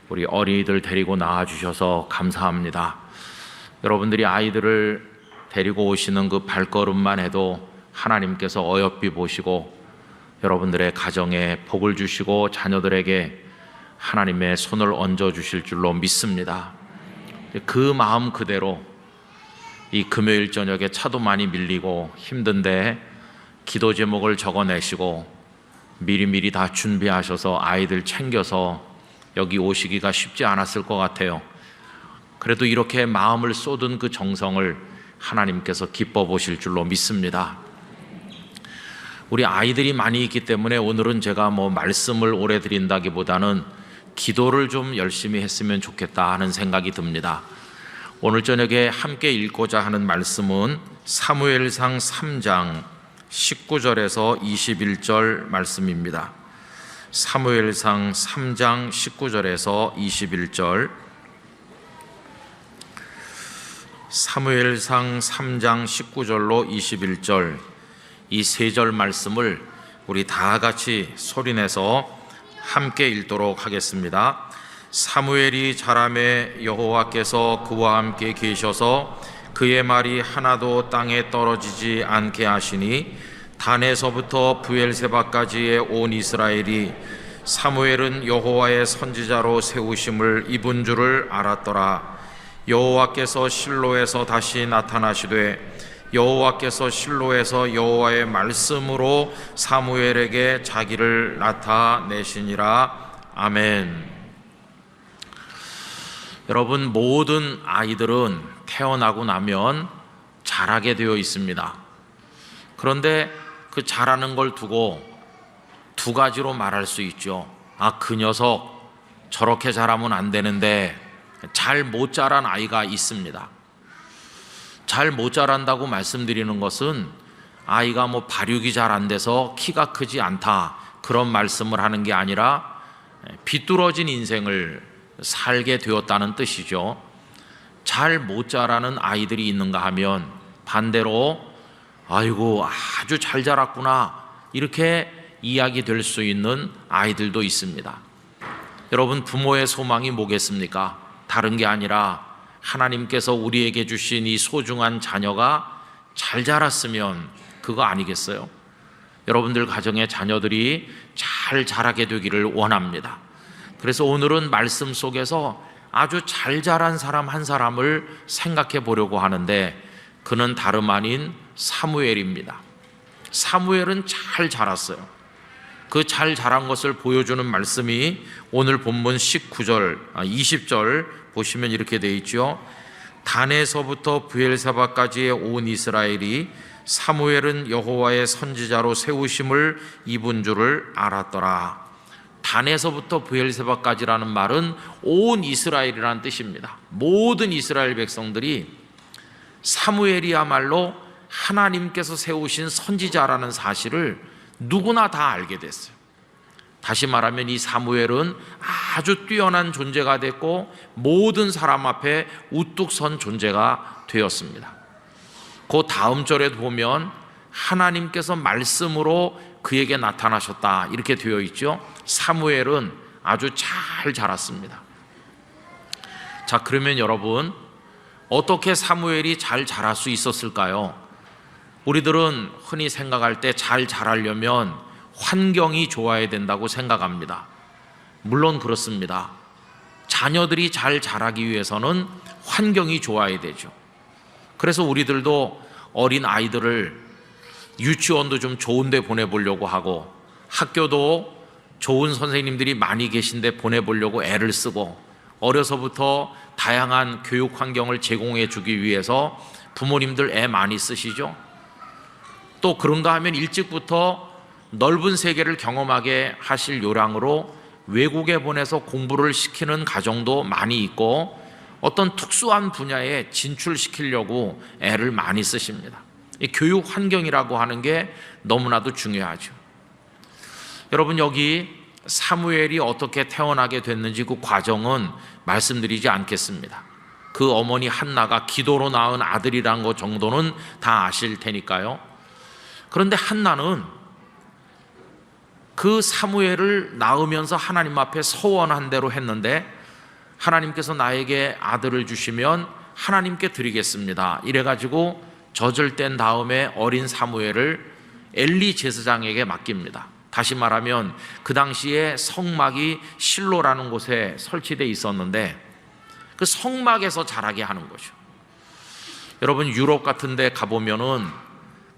우리 어린이들 데리고 나와주셔서 감사합니다. 여러분들이 아이들을 데리고 오시는 그 발걸음만 해도 하나님께서 어여삐 보시고 여러분들의 가정에 복을 주시고 자녀들에게 하나님의 손을 얹어 주실 줄로 믿습니다. 그 마음 그대로 이 금요일 저녁에 차도 많이 밀리고 힘든데 기도 제목을 적어내시고 미리미리 다 준비하셔서 아이들 챙겨서 여기 오시기가 쉽지 않았을 것 같아요. 그래도 이렇게 마음을 쏟은 그 정성을 하나님께서 기뻐 보실 줄로 믿습니다. 우리 아이들이 많이 있기 때문에 오늘은 제가 말씀을 오래 드린다기보다는 기도를 좀 열심히 했으면 좋겠다 하는 생각이 듭니다. 오늘 저녁에 함께 읽고자 하는 말씀은 사무엘상 3장 19절에서 21절 말씀입니다. 사무엘상 3장 19절에서 21절, 사무엘상 3장 19절로 21절, 이 세 절 말씀을 우리 다 같이 소리내서 함께 읽도록 하겠습니다. 사무엘이 자라매 여호와께서 그와 함께 계셔서 그의 말이 하나도 땅에 떨어지지 않게 하시니 단에서부터 브엘세바까지의 온 이스라엘이 사무엘은 여호와의 선지자로 세우심을 입은 줄을 알았더라. 여호와께서 실로에서 다시 나타나시되 여호와께서 실로에서 여호와의 말씀으로 사무엘에게 자기를 나타내시니라. 아멘. 여러분, 모든 아이들은 태어나고 나면 자라게 되어 있습니다. 그런데 그 자라는 걸 두고 두 가지로 말할 수 있죠. 그 녀석 저렇게 자라면 안 되는데 잘 못 자란 아이가 있습니다. 잘 못 자란다고 말씀드리는 것은 아이가 발육이 잘 안 돼서 키가 크지 않다 그런 말씀을 하는 게 아니라 비뚤어진 인생을 살게 되었다는 뜻이죠. 잘 못 자라는 아이들이 있는가 하면 반대로 아이고 아주 잘 자랐구나 이렇게 이야기 될 수 있는 아이들도 있습니다. 여러분, 부모의 소망이 뭐겠습니까? 다른 게 아니라 하나님께서 우리에게 주신 이 소중한 자녀가 잘 자랐으면 그거 아니겠어요? 여러분들 가정의 자녀들이 잘 자라게 되기를 원합니다. 그래서 오늘은 말씀 속에서 아주 잘 자란 사람 한 사람을 생각해 보려고 하는데 그는 다름 아닌 사무엘입니다. 사무엘은 잘 자랐어요. 그 잘 자란 것을 보여주는 말씀이 오늘 본문 20절 보시면 이렇게 되어 있죠. 단에서부터 브엘사바까지의 온 이스라엘이 사무엘은 여호와의 선지자로 세우심을 입은 줄을 알았더라. 단에서부터 브엘세바까지라는 말은 온 이스라엘이라는 뜻입니다. 모든 이스라엘 백성들이 사무엘이야말로 하나님께서 세우신 선지자라는 사실을 누구나 다 알게 됐어요. 다시 말하면 이 사무엘은 아주 뛰어난 존재가 됐고 모든 사람 앞에 우뚝 선 존재가 되었습니다. 그 다음 절에 보면 하나님께서 말씀으로 그에게 나타나셨다 이렇게 되어 있죠. 사무엘은 아주 잘 자랐습니다. 자, 그러면 여러분, 어떻게 사무엘이 잘 자랄 수 있었을까요? 우리들은 흔히 생각할 때 잘 자라려면 환경이 좋아야 된다고 생각합니다. 물론 그렇습니다. 자녀들이 잘 자라기 위해서는 환경이 좋아야 되죠. 그래서 우리들도 어린 아이들을 유치원도 좀 좋은 데 보내보려고 하고 학교도 좋은 선생님들이 많이 계신데 보내보려고 애를 쓰고 어려서부터 다양한 교육 환경을 제공해 주기 위해서 부모님들 애 많이 쓰시죠. 또 그런가 하면 일찍부터 넓은 세계를 경험하게 하실 요량으로 외국에 보내서 공부를 시키는 가정도 많이 있고 어떤 특수한 분야에 진출시키려고 애를 많이 쓰십니다. 이 교육 환경이라고 하는 게 너무나도 중요하죠. 여러분, 여기 사무엘이 어떻게 태어나게 됐는지 그 과정은 말씀드리지 않겠습니다. 그 어머니 한나가 기도로 낳은 아들이란 것 정도는 다 아실 테니까요. 그런데 한나는 그 사무엘을 낳으면서 하나님 앞에 서원한 대로 했는데 하나님께서 나에게 아들을 주시면 하나님께 드리겠습니다. 이래가지고 젖을 뗀 다음에 어린 사무엘을 엘리 제사장에게 맡깁니다. 다시 말하면 그 당시에 성막이 실로라는 곳에 설치되어 있었는데 그 성막에서 자라게 하는 거죠. 여러분, 유럽 같은 데 가보면은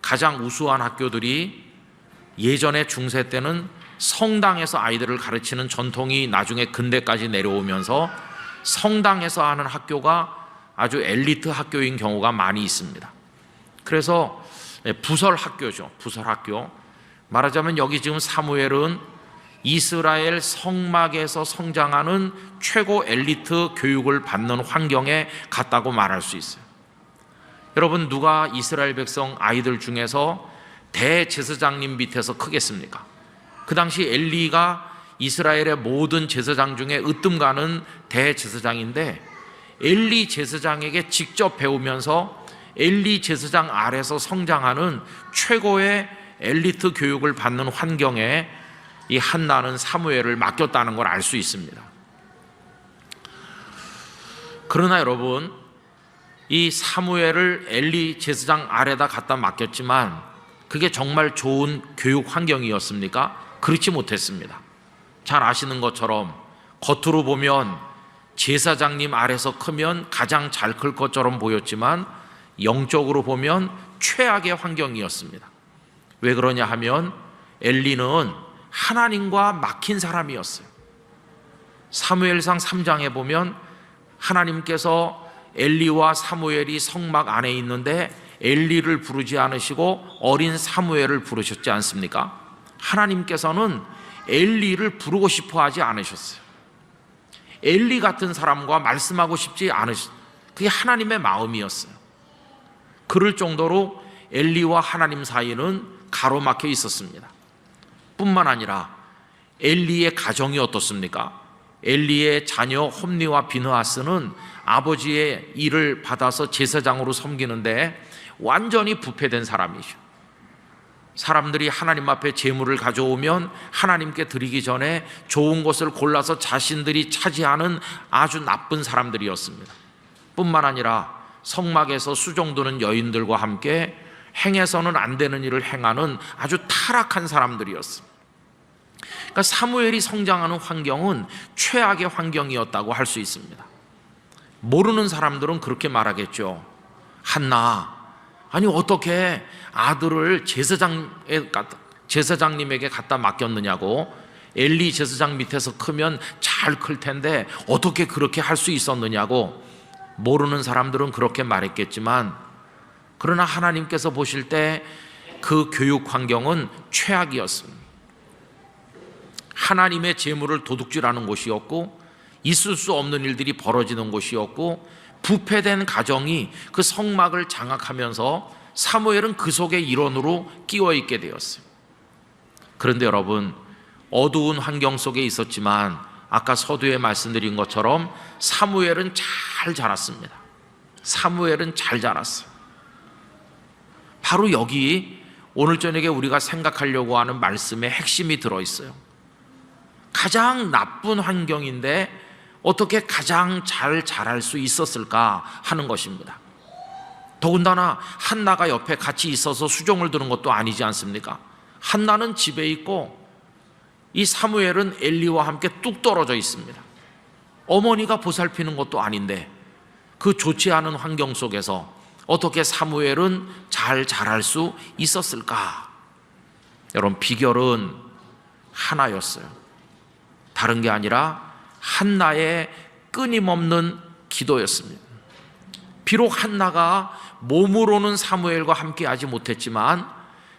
가장 우수한 학교들이 예전에 중세 때는 성당에서 아이들을 가르치는 전통이 나중에 근대까지 내려오면서 성당에서 하는 학교가 아주 엘리트 학교인 경우가 많이 있습니다. 그래서 부설 학교죠. 부설 학교. 말하자면 여기 지금 사무엘은 이스라엘 성막에서 성장하는 최고 엘리트 교육을 받는 환경에 갔다고 말할 수 있어요. 여러분, 누가 이스라엘 백성 아이들 중에서 대제사장님 밑에서 크겠습니까? 그 당시 엘리가 이스라엘의 모든 제사장 중에 으뜸가는 대제사장인데 엘리 제사장에게 직접 배우면서 엘리 제사장 아래서 성장하는 최고의 엘리트 교육을 받는 환경에 이 한나는 사무엘을 맡겼다는 걸 알 수 있습니다. 그러나 여러분, 이 사무엘을 엘리 제사장 아래다 갖다 맡겼지만 그게 정말 좋은 교육 환경이었습니까? 그렇지 못했습니다. 잘 아시는 것처럼 겉으로 보면 제사장님 아래서 크면 가장 잘 클 것처럼 보였지만 영적으로 보면 최악의 환경이었습니다. 왜 그러냐 하면 엘리는 하나님과 막힌 사람이었어요. 사무엘상 3장에 보면 하나님께서 엘리와 사무엘이 성막 안에 있는데 엘리를 부르지 않으시고 어린 사무엘을 부르셨지 않습니까? 하나님께서는 엘리를 부르고 싶어 하지 않으셨어요. 엘리 같은 사람과 말씀하고 싶지 않으셨어요. 그게 하나님의 마음이었어요. 그럴 정도로 엘리와 하나님 사이는 가로막혀 있었습니다. 뿐만 아니라 엘리의 가정이 어떻습니까? 엘리의 자녀 홈리와 비느하스는 아버지의 일을 받아서 제사장으로 섬기는데 완전히 부패된 사람이죠. 사람들이 하나님 앞에 제물을 가져오면 하나님께 드리기 전에 좋은 것을 골라서 자신들이 차지하는 아주 나쁜 사람들이었습니다. 뿐만 아니라 성막에서 수종드는 여인들과 함께 행해서는 안 되는 일을 행하는 아주 타락한 사람들이었습니다. 그러니까 사무엘이 성장하는 환경은 최악의 환경이었다고 할 수 있습니다. 모르는 사람들은 그렇게 말하겠죠. 한나, 아니 어떻게 아들을 제사장님에게 갖다 맡겼느냐고. 엘리 제사장 밑에서 크면 잘 클 텐데 어떻게 그렇게 할 수 있었느냐고. 모르는 사람들은 그렇게 말했겠지만 그러나 하나님께서 보실 때 그 교육 환경은 최악이었습니다. 하나님의 제물을 도둑질하는 곳이었고 있을 수 없는 일들이 벌어지는 곳이었고 부패된 가정이 그 성막을 장악하면서 사무엘은 그 속의 일원으로 끼워 있게 되었어요. 그런데 여러분, 어두운 환경 속에 있었지만 아까 서두에 말씀드린 것처럼 사무엘은 잘 자랐습니다. 사무엘은 잘 자랐어요. 바로 여기 오늘 저녁에 우리가 생각하려고 하는 말씀의 핵심이 들어있어요. 가장 나쁜 환경인데 어떻게 가장 잘 자랄 수 있었을까 하는 것입니다. 더군다나 한나가 옆에 같이 있어서 수종을 두는 것도 아니지 않습니까? 한나는 집에 있고 이 사무엘은 엘리와 함께 뚝 떨어져 있습니다. 어머니가 보살피는 것도 아닌데 그 좋지 않은 환경 속에서 어떻게 사무엘은 잘 자랄 수 있었을까? 여러분, 비결은 하나였어요. 다른 게 아니라 한나의 끊임없는 기도였습니다. 비록 한나가 몸으로는 사무엘과 함께 하지 못했지만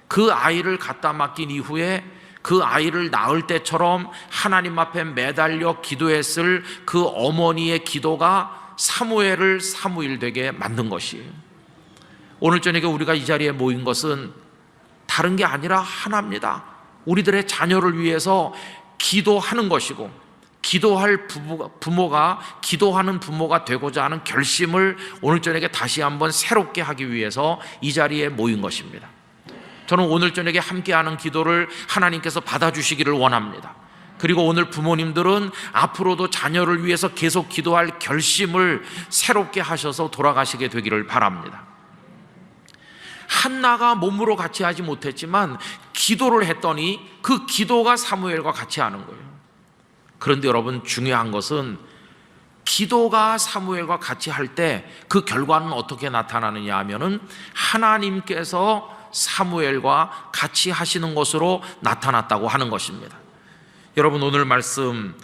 그 아이를 갖다 맡긴 이후에 그 아이를 낳을 때처럼 하나님 앞에 매달려 기도했을 그 어머니의 기도가 사무엘을 사무엘 되게 만든 것이에요. 오늘 저녁에 우리가 이 자리에 모인 것은 다른 게 아니라 하나입니다. 우리들의 자녀를 위해서 기도하는 것이고 기도할 부모가 기도하는 부모가 되고자 하는 결심을 오늘 저녁에 다시 한번 새롭게 하기 위해서 이 자리에 모인 것입니다. 저는 오늘 저녁에 함께하는 기도를 하나님께서 받아주시기를 원합니다. 그리고 오늘 부모님들은 앞으로도 자녀를 위해서 계속 기도할 결심을 새롭게 하셔서 돌아가시게 되기를 바랍니다. 한나가 몸으로 같이 하지 못했지만 기도를 했더니 그 기도가 사무엘과 같이 하는 거예요. 그런데 여러분, 중요한 것은 기도가 사무엘과 같이 할 때 그 결과는 어떻게 나타나느냐 하면은 하나님께서 사무엘과 같이 하시는 것으로 나타났다고 하는 것입니다. 여러분, 오늘 말씀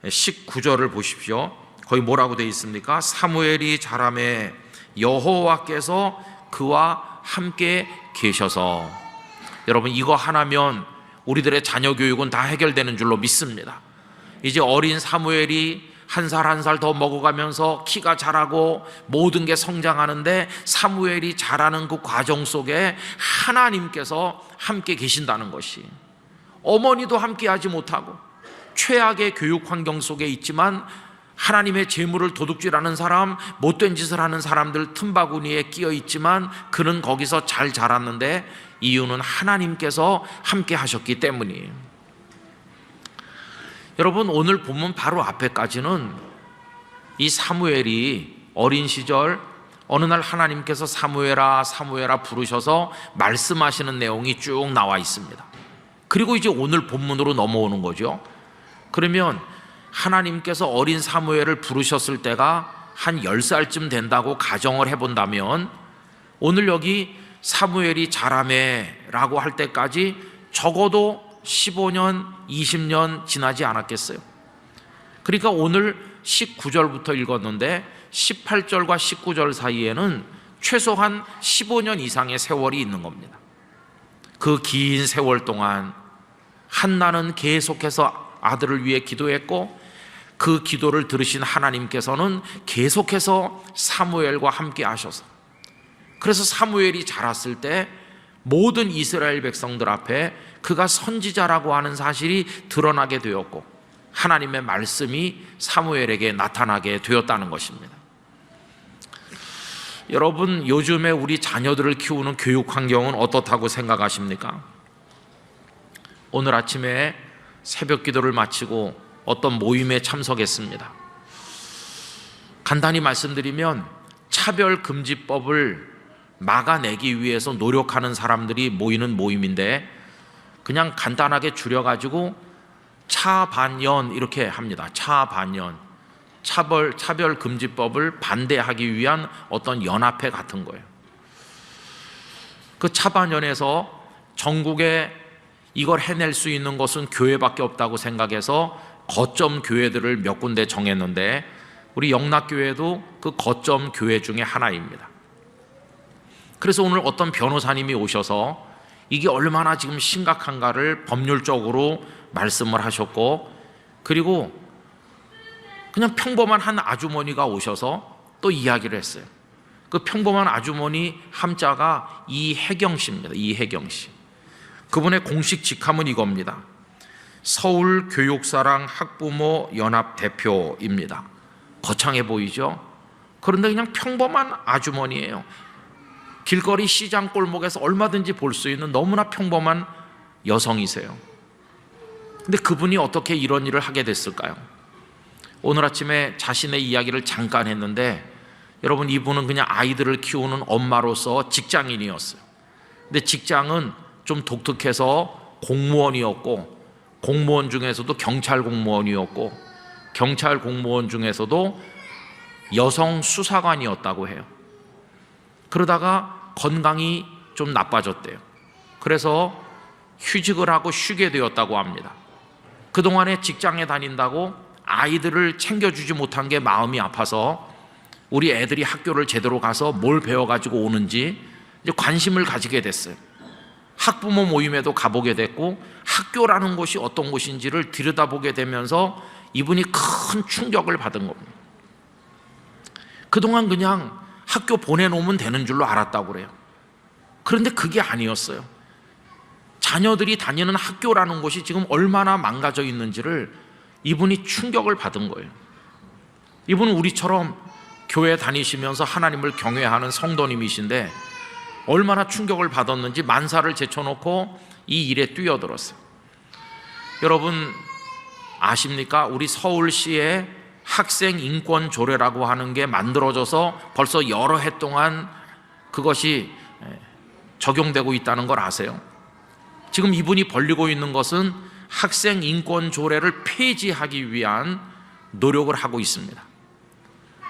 19절을 보십시오. 거기 뭐라고 되어 있습니까? 사무엘이 자라매 여호와께서 그와 함께 계셔서. 여러분, 이거 하나면 우리들의 자녀 교육은 다 해결되는 줄로 믿습니다. 이제 어린 사무엘이 한 살 한 살 더 먹어가면서 키가 자라고 모든 게 성장하는데, 사무엘이 자라는 그 과정 속에 하나님께서 함께 계신다는 것이, 어머니도 함께 하지 못하고 최악의 교육 환경 속에 있지만 하나님의 재물을 도둑질하는 사람, 못된 짓을 하는 사람들 틈바구니에 끼어 있지만 그는 거기서 잘 자랐는데 이유는 하나님께서 함께 하셨기 때문이에요. 여러분, 오늘 본문 바로 앞에까지는 이 사무엘이 어린 시절 어느 날 하나님께서 사무엘아 사무엘아 부르셔서 말씀하시는 내용이 쭉 나와 있습니다. 그리고 이제 오늘 본문으로 넘어오는 거죠. 그러면 하나님께서 어린 사무엘을 부르셨을 때가 한 10살쯤 된다고 가정을 해본다면, 오늘 여기 사무엘이 자라매라고 할 때까지 적어도 15년, 20년 지나지 않았겠어요. 그러니까 오늘 19절부터 읽었는데 18절과 19절 사이에는 최소한 15년 이상의 세월이 있는 겁니다. 그 긴 세월 동안 한나는 계속해서 아들을 위해 기도했고, 그 기도를 들으신 하나님께서는 계속해서 사무엘과 함께 하셔서, 그래서 사무엘이 자랐을 때 모든 이스라엘 백성들 앞에 그가 선지자라고 하는 사실이 드러나게 되었고, 하나님의 말씀이 사무엘에게 나타나게 되었다는 것입니다. 여러분, 요즘에 우리 자녀들을 키우는 교육 환경은 어떻다고 생각하십니까? 오늘 아침에 새벽 기도를 마치고 어떤 모임에 참석했습니다. 간단히 말씀드리면 차별금지법을 막아내기 위해서 노력하는 사람들이 모이는 모임인데, 그냥 간단하게 줄여가지고 차반연 이렇게 합니다. 차반연, 차별금지법을 반대하기 위한 어떤 연합회 같은 거예요. 그 차반연에서 전국에 이걸 해낼 수 있는 것은 교회밖에 없다고 생각해서 거점 교회들을 몇 군데 정했는데, 우리 영락교회도 그 거점 교회 중에 하나입니다. 그래서 오늘 어떤 변호사님이 오셔서 이게 얼마나 지금 심각한가를 법률적으로 말씀을 하셨고, 그리고 그냥 평범한 한 아주머니가 오셔서 또 이야기를 했어요. 그 평범한 아주머니 함자가 이혜경 씨입니다. 이혜경 씨. 그분의 공식 직함은 이겁니다. 서울교육사랑 학부모 연합 대표입니다. 거창해 보이죠? 그런데 그냥 평범한 아주머니예요. 길거리 시장 골목에서 얼마든지 볼 수 있는 너무나 평범한 여성이세요. 근데 그분이 어떻게 이런 일을 하게 됐을까요? 오늘 아침에 자신의 이야기를 잠깐 했는데, 여러분, 이분은 그냥 아이들을 키우는 엄마로서 직장인이었어요. 근데 직장은 좀 독특해서 공무원이었고, 공무원 중에서도 경찰 공무원이었고, 경찰 공무원 중에서도 여성 수사관이었다고 해요. 그러다가 건강이 좀 나빠졌대요. 그래서 휴직을 하고 쉬게 되었다고 합니다. 그동안에 직장에 다닌다고 아이들을 챙겨주지 못한 게 마음이 아파서 우리 애들이 학교를 제대로 가서 뭘 배워가지고 오는지 이제 관심을 가지게 됐어요. 학부모 모임에도 가보게 됐고, 학교라는 곳이 어떤 곳인지를 들여다보게 되면서 이분이 큰 충격을 받은 겁니다. 그동안 그냥 학교 보내놓으면 되는 줄로 알았다고 그래요. 그런데 그게 아니었어요. 자녀들이 다니는 학교라는 곳이 지금 얼마나 망가져 있는지를 이분이 충격을 받은 거예요. 이분은 우리처럼 교회 다니시면서 하나님을 경외하는 성도님이신데 얼마나 충격을 받았는지 만사를 제쳐놓고 이 일에 뛰어들었어요. 여러분, 아십니까? 우리 서울시에 학생 인권 조례라고 하는 게 만들어져서 벌써 여러 해 동안 그것이 적용되고 있다는 걸 아세요? 지금 이분이 벌리고 있는 것은 학생 인권 조례를 폐지하기 위한 노력을 하고 있습니다.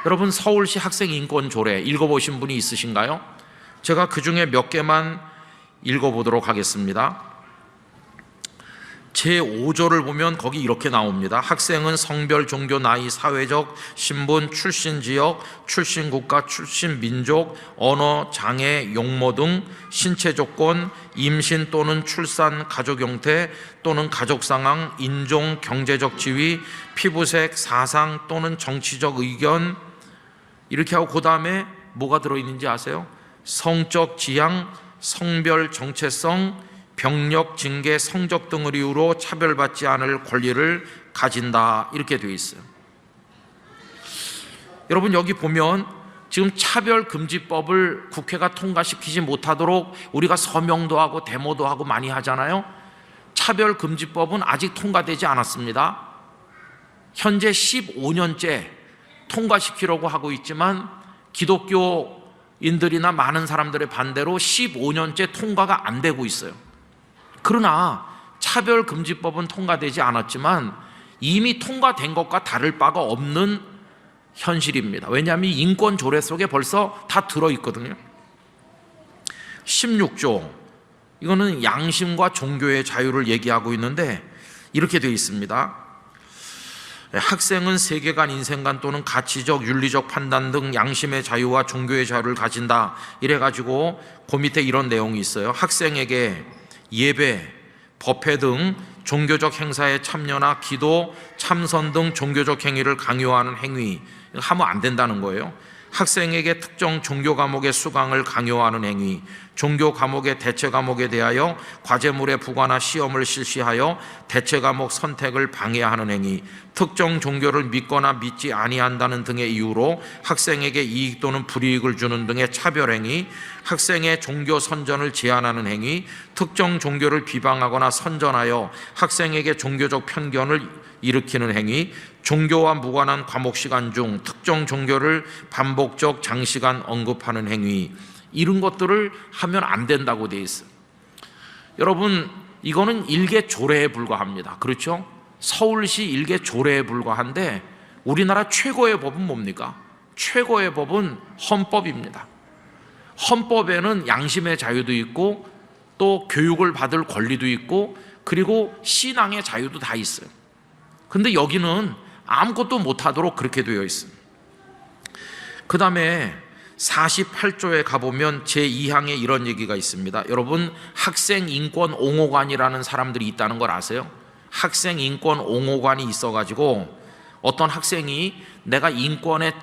여러분, 서울시 학생 인권 조례 읽어보신 분이 있으신가요? 제가 그 중에 몇 개만 읽어보도록 하겠습니다. 제5조를 보면 거기 이렇게 나옵니다. 학생은 성별, 종교, 나이, 사회적 신분, 출신 지역, 출신 국가, 출신 민족, 언어, 장애, 용모 등 신체 조건, 임신 또는 출산, 가족 형태 또는 가족 상황, 인종, 경제적 지위, 피부색, 사상 또는 정치적 의견, 이렇게 하고 그 다음에 뭐가 들어있는지 아세요? 성적 지향, 성별 정체성, 병력, 징계, 성적 등을 이유로 차별받지 않을 권리를 가진다, 이렇게 되어 있어요. 여러분, 여기 보면 지금 차별금지법을 국회가 통과시키지 못하도록 우리가 서명도 하고 데모도 하고 많이 하잖아요. 차별금지법은 아직 통과되지 않았습니다. 현재 15년째 통과시키려고 하고 있지만 기독교인들이나 많은 사람들의 반대로 15년째 통과가 안 되고 있어요. 그러나 차별금지법은 통과되지 않았지만 이미 통과된 것과 다를 바가 없는 현실입니다. 왜냐하면 인권 조례 속에 벌써 다 들어있거든요. 16조, 이거는 양심과 종교의 자유를 얘기하고 있는데 이렇게 되어 있습니다. 학생은 세계관, 인생관 또는 가치적, 윤리적 판단 등 양심의 자유와 종교의 자유를 가진다, 이래가지고 그 밑에 이런 내용이 있어요. 학생에게 예배, 법회 등 종교적 행사에 참여나 기도, 참선 등 종교적 행위를 강요하는 행위 하면 안 된다는 거예요. 학생에게 특정 종교 과목의 수강을 강요하는 행위, 종교 과목의 대체 과목에 대하여 과제물의 부과나 시험을 실시하여 대체 과목 선택을 방해하는 행위, 특정 종교를 믿거나 믿지 아니한다는 등의 이유로 학생에게 이익 또는 불이익을 주는 등의 차별 행위, 학생의 종교 선전을 제한하는 행위, 특정 종교를 비방하거나 선전하여 학생에게 종교적 편견을 일으키는 행위, 종교와 무관한 과목 시간 중 특정 종교를 반복적 장시간 언급하는 행위, 이런 것들을 하면 안 된다고 되어 있어요. 여러분, 이거는 일개 조례에 불과합니다. 그렇죠? 서울시 일개 조례에 불과한데 우리나라 최고의 법은 뭡니까? 최고의 법은 헌법입니다. 헌법에는 양심의 자유도 있고 또 교육을 받을 권리도 있고 그리고 신앙의 자유도 다 있어요. 근데 여기는 아무것도 못하도록 그렇게 되어 있습니다. 그 다음에 48조에 가보면 제2항에 이런 얘기가 있습니다. 여러분, 학생인권옹호관이라는 사람들이 있다는 걸 아세요? 학생인권옹호관이 있어가지고 어떤 학생이 내가 인권에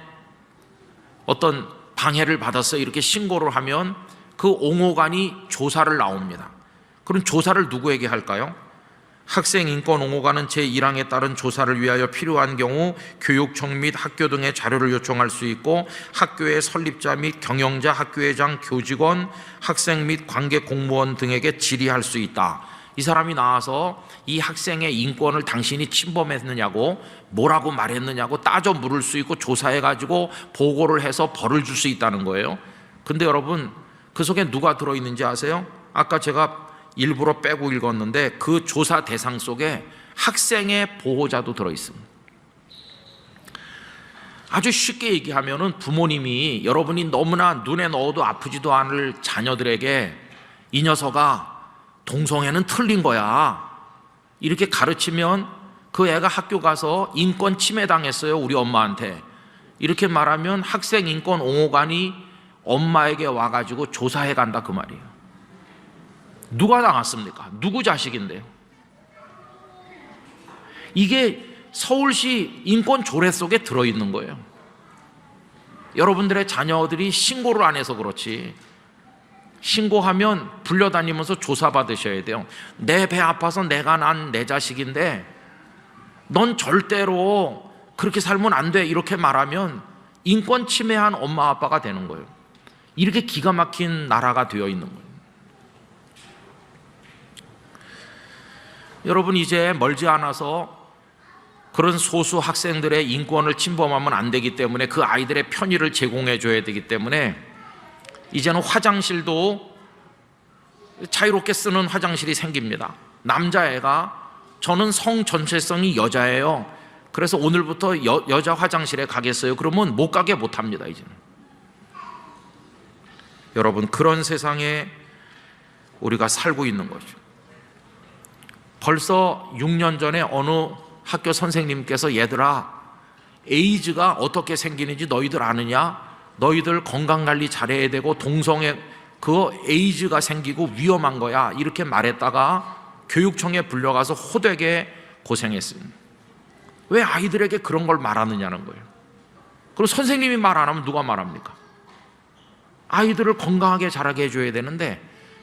어떤 방해를 받았어 이렇게 신고를 하면 그 옹호관이 조사를 나옵니다. 그럼 조사를 누구에게 할까요? 학생인권옹호관은 제1항에 따른 조사를 위하여 필요한 경우 교육청 및 학교 등의 자료를 요청할 수 있고 학교의 설립자 및 경영자, 학교회장, 교직원, 학생 및 관계 공무원 등에게 질의할 수 있다. 이 사람이 나와서 이 학생의 인권을 당신이 침범했느냐고 뭐라고 말했느냐고 따져 물을 수 있고 조사해가지고 보고를 해서 벌을 줄 수 있다는 거예요. 근데 여러분, 그 속에 누가 들어있는지 아세요? 아까 제가 일부러 빼고 읽었는데 그 조사 대상 속에 학생의 보호자도 들어있습니다. 아주 쉽게 얘기하면 부모님이 여러분이 너무나 눈에 넣어도 아프지도 않을 자녀들에게 이 녀석아 동성애는 틀린 거야 이렇게 가르치면 그 애가 학교 가서 인권 침해당했어요 우리 엄마한테 이렇게 말하면 학생인권옹호관이 엄마에게 와가지고 조사해 간다 그 말이에요. 누가 당했습니까? 누구 자식인데요? 이게 서울시 인권조례 속에 들어있는 거예요. 여러분들의 자녀들이 신고를 안 해서 그렇지 신고하면 불려다니면서 조사받으셔야 돼요. 내 배 아파서 내가 난 내 자식인데 넌 절대로 그렇게 살면 안 돼 이렇게 말하면 인권 침해한 엄마 아빠가 되는 거예요. 이렇게 기가 막힌 나라가 되어 있는 거예요. 여러분, 이제 멀지 않아서 그런 소수 학생들의 인권을 침범하면 안 되기 때문에 그 아이들의 편의를 제공해 줘야 되기 때문에 이제는 화장실도 자유롭게 쓰는 화장실이 생깁니다. 남자애가 저는 성 전체성이 여자예요. 그래서 오늘부터 여자 화장실에 가겠어요. 그러면 못 가게 못 합니다. 이제는. 여러분, 그런 세상에 우리가 살고 있는 거죠. 벌써 6년 전에 어느 학교 선생님께서 얘들아, 에이즈가 어떻게 생기는지 너희들 아느냐? 너희들 건강관리 잘해야 되고 동성애 그 에이즈가 생기고 위험한 거야, 이렇게 말했다가 교육청에 불려가서 호되게 고생했습니다. 왜 아이들에게 그런 걸 말하느냐는 거예요. 그럼 선생님이 말 안 하면 누가 말합니까? 아이들을 건강하게 자라게 해줘야 되는데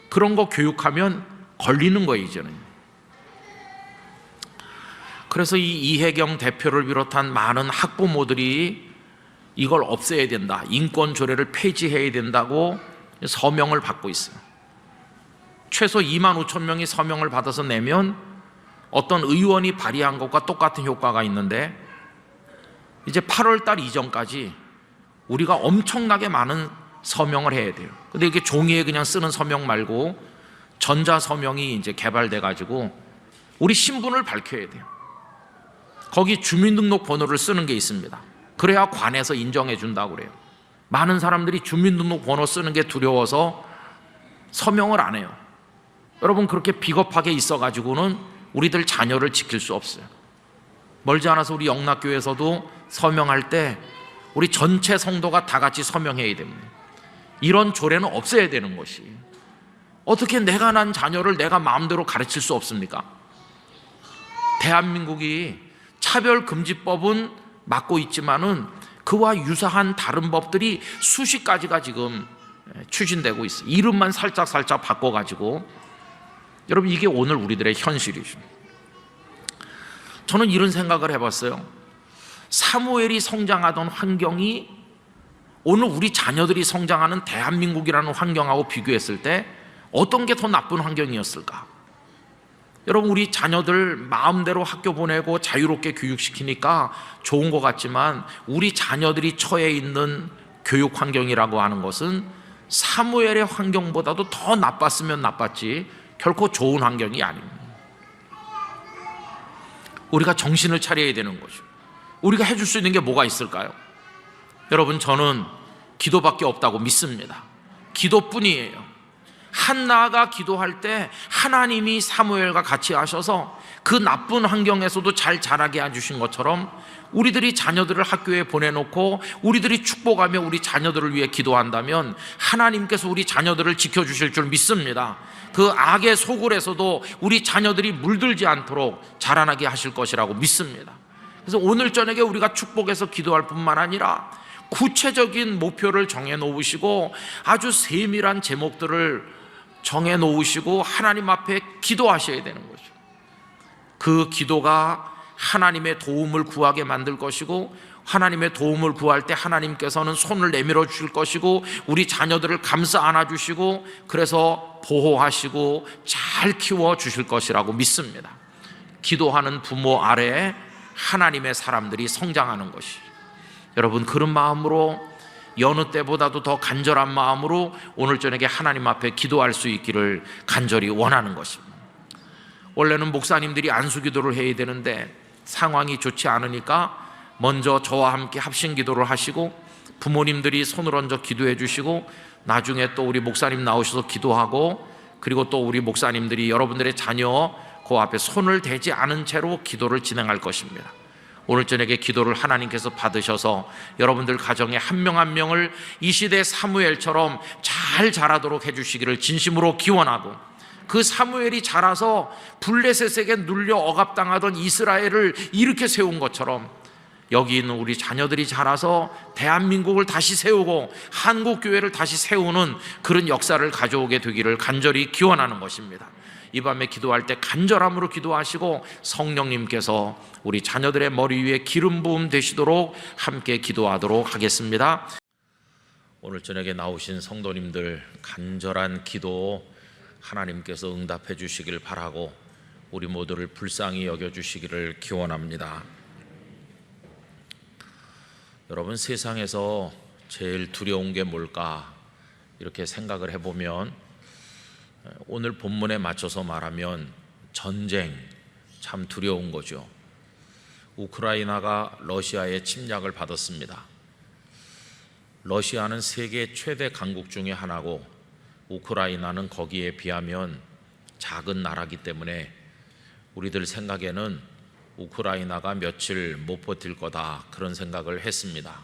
그런 거 교육하면 걸리는 거예요, 이제는. 그래서 이 이혜경 대표를 비롯한 많은 학부모들이 이걸 없애야 된다, 인권 조례를 폐지해야 된다고 서명을 받고 있어요. 최소 2만 5천 명이 서명을 받아서 내면 어떤 의원이 발의한 것과 똑같은 효과가 있는데, 이제 8월 달 이전까지 우리가 엄청나게 많은 서명을 해야 돼요. 근데 이게 종이에 그냥 쓰는 서명 말고 전자 서명이 이제 개발돼 가지고 우리 신분을 밝혀야 돼요. 거기 주민등록 번호를 쓰는 게 있습니다. 그래야 관에서 인정해 준다고 그래요. 많은 사람들이 주민등록 번호 쓰는 게 두려워서 서명을 안 해요. 여러분, 그렇게 비겁하게 있어 가지고는 우리들 자녀를 지킬 수 없어요. 멀지 않아서 우리 영락교회에서도 서명할 때 우리 전체 성도가 다 같이 서명해야 됩니다. 이런 조례는 없애야 되는 것이, 어떻게 내가 난 자녀를 내가 마음대로 가르칠 수 없습니까? 대한민국이 차별금지법은 맡고 있지만은 그와 유사한 다른 법들이 수십 가지가 지금 추진되고 있어요. 이름만 살짝 바꿔가지고. 여러분, 이게 오늘 우리들의 현실이죠. 저는 이런 생각을 해봤어요. 사무엘이 성장하던 환경이 오늘 우리 자녀들이 성장하는 대한민국이라는 환경하고 비교했을 때 어떤 게 더 나쁜 환경이었을까? 여러분, 우리 자녀들 마음대로 학교 보내고 자유롭게 교육시키니까 좋은 것 같지만 우리 자녀들이 처해 있는 교육 환경이라고 하는 것은 사무엘의 환경보다도 더 나빴으면 나빴지 결코 좋은 환경이 아닙니다. 우리가 정신을 차려야 되는 거죠. 우리가 해줄 수 있는 게 뭐가 있을까요? 여러분, 저는 기도밖에 없다고 믿습니다. 기도뿐이에요. 한나가 기도할 때 하나님이 사무엘과 같이 하셔서 그 나쁜 환경에서도 잘 자라게 해주신 것처럼 우리들이 자녀들을 학교에 보내놓고 우리들이 축복하며 우리 자녀들을 위해 기도한다면 하나님께서 우리 자녀들을 지켜주실 줄 믿습니다. 그 악의 소굴에서도 우리 자녀들이 물들지 않도록 자라나게 하실 것이라고 믿습니다. 그래서 오늘 저녁에 우리가 축복해서 기도할 뿐만 아니라 구체적인 목표를 정해 놓으시고 아주 세밀한 제목들을 정해 놓으시고 하나님 앞에 기도하셔야 되는 거죠. 그 기도가 하나님의 도움을 구하게 만들 것이고, 하나님의 도움을 구할 때 하나님께서는 손을 내밀어 주실 것이고, 우리 자녀들을 감싸 안아 주시고, 그래서 보호하시고 잘 키워 주실 것이라고 믿습니다. 기도하는 부모 아래에 하나님의 사람들이 성장하는 것이, 여러분, 그런 마음으로 여느 때보다도 더 간절한 마음으로 오늘 저녁에 하나님 앞에 기도할 수 있기를 간절히 원하는 것입니다. 원래는 목사님들이 안수기도를 해야 되는데 상황이 좋지 않으니까 먼저 저와 함께 합심기도를 하시고 부모님들이 손을 얹어 기도해 주시고 나중에 또 우리 목사님 나오셔서 기도하고, 그리고 또 우리 목사님들이 여러분들의 자녀 그 앞에 손을 대지 않은 채로 기도를 진행할 것입니다. 오늘 저녁에 기도를 하나님께서 받으셔서 여러분들 가정에 한 명 한 명을 이 시대 사무엘처럼 잘 자라도록 해주시기를 진심으로 기원하고, 그 사무엘이 자라서 블레셋에게 눌려 억압당하던 이스라엘을 이렇게 세운 것처럼 여기 있는 우리 자녀들이 자라서 대한민국을 다시 세우고 한국교회를 다시 세우는 그런 역사를 가져오게 되기를 간절히 기원하는 것입니다. 이 밤에 기도할 때 간절함으로 기도하시고 성령님께서 우리 자녀들의 머리 위에 기름 부음 되시도록 함께 기도하도록 하겠습니다. 오늘 저녁에 나오신 성도님들 간절한 기도 하나님께서 응답해 주시길 바라고 우리 모두를 불쌍히 여겨 주시기를 기원합니다. 여러분, 세상에서 제일 두려운 게 뭘까? 이렇게 생각을 해보면 오늘 본문에 맞춰서 말하면 전쟁, 참 두려운 거죠. 우크라이나가 러시아의 침략을 받았습니다. 러시아는 세계 최대 강국 중에 하나고 우크라이나는 거기에 비하면 작은 나라이기 때문에 우리들 생각에는 우크라이나가 며칠 못 버틸 거다, 그런 생각을 했습니다.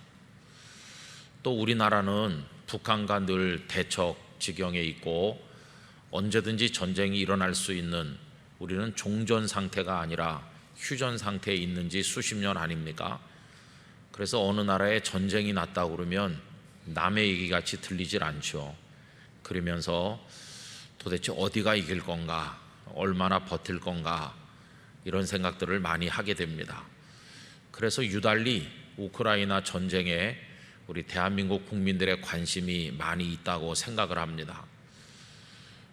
또 우리나라는 북한과 늘 대척 지경에 있고 언제든지 전쟁이 일어날 수 있는, 우리는 종전 상태가 아니라 휴전 상태에 있는 지 수십 년 아닙니까? 그래서 어느 나라에 전쟁이 났다고 그러면 남의 얘기같이 들리질 않죠. 그러면서 도대체 어디가 이길 건가, 얼마나 버틸 건가, 이런 생각들을 많이 하게 됩니다. 그래서 유달리 우크라이나 전쟁에 우리 대한민국 국민들의 관심이 많이 있다고 생각을 합니다.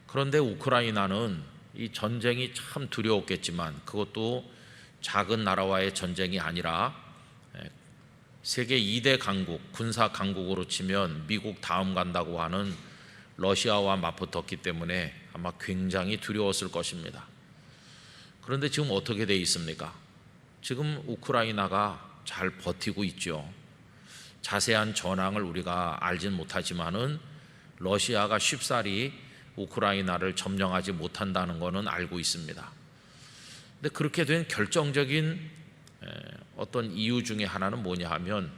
그런데 우크라이나는 이 전쟁이 참 두려웠겠지만 그것도 작은 나라와의 전쟁이 아니라 세계 2대 강국, 군사 강국으로 치면 미국 다음 간다고 하는 러시아와 맞붙었기 때문에 아마 굉장히 두려웠을 것입니다. 그런데 지금 어떻게 돼 있습니까? 지금 우크라이나가 잘 버티고 있죠. 자세한 전황을 우리가 알진 못하지만은 러시아가 쉽사리 우크라이나를 점령하지 못한다는 것은 알고 있습니다. 근데 그렇게 된 결정적인 어떤 이유 중에 하나는 뭐냐 하면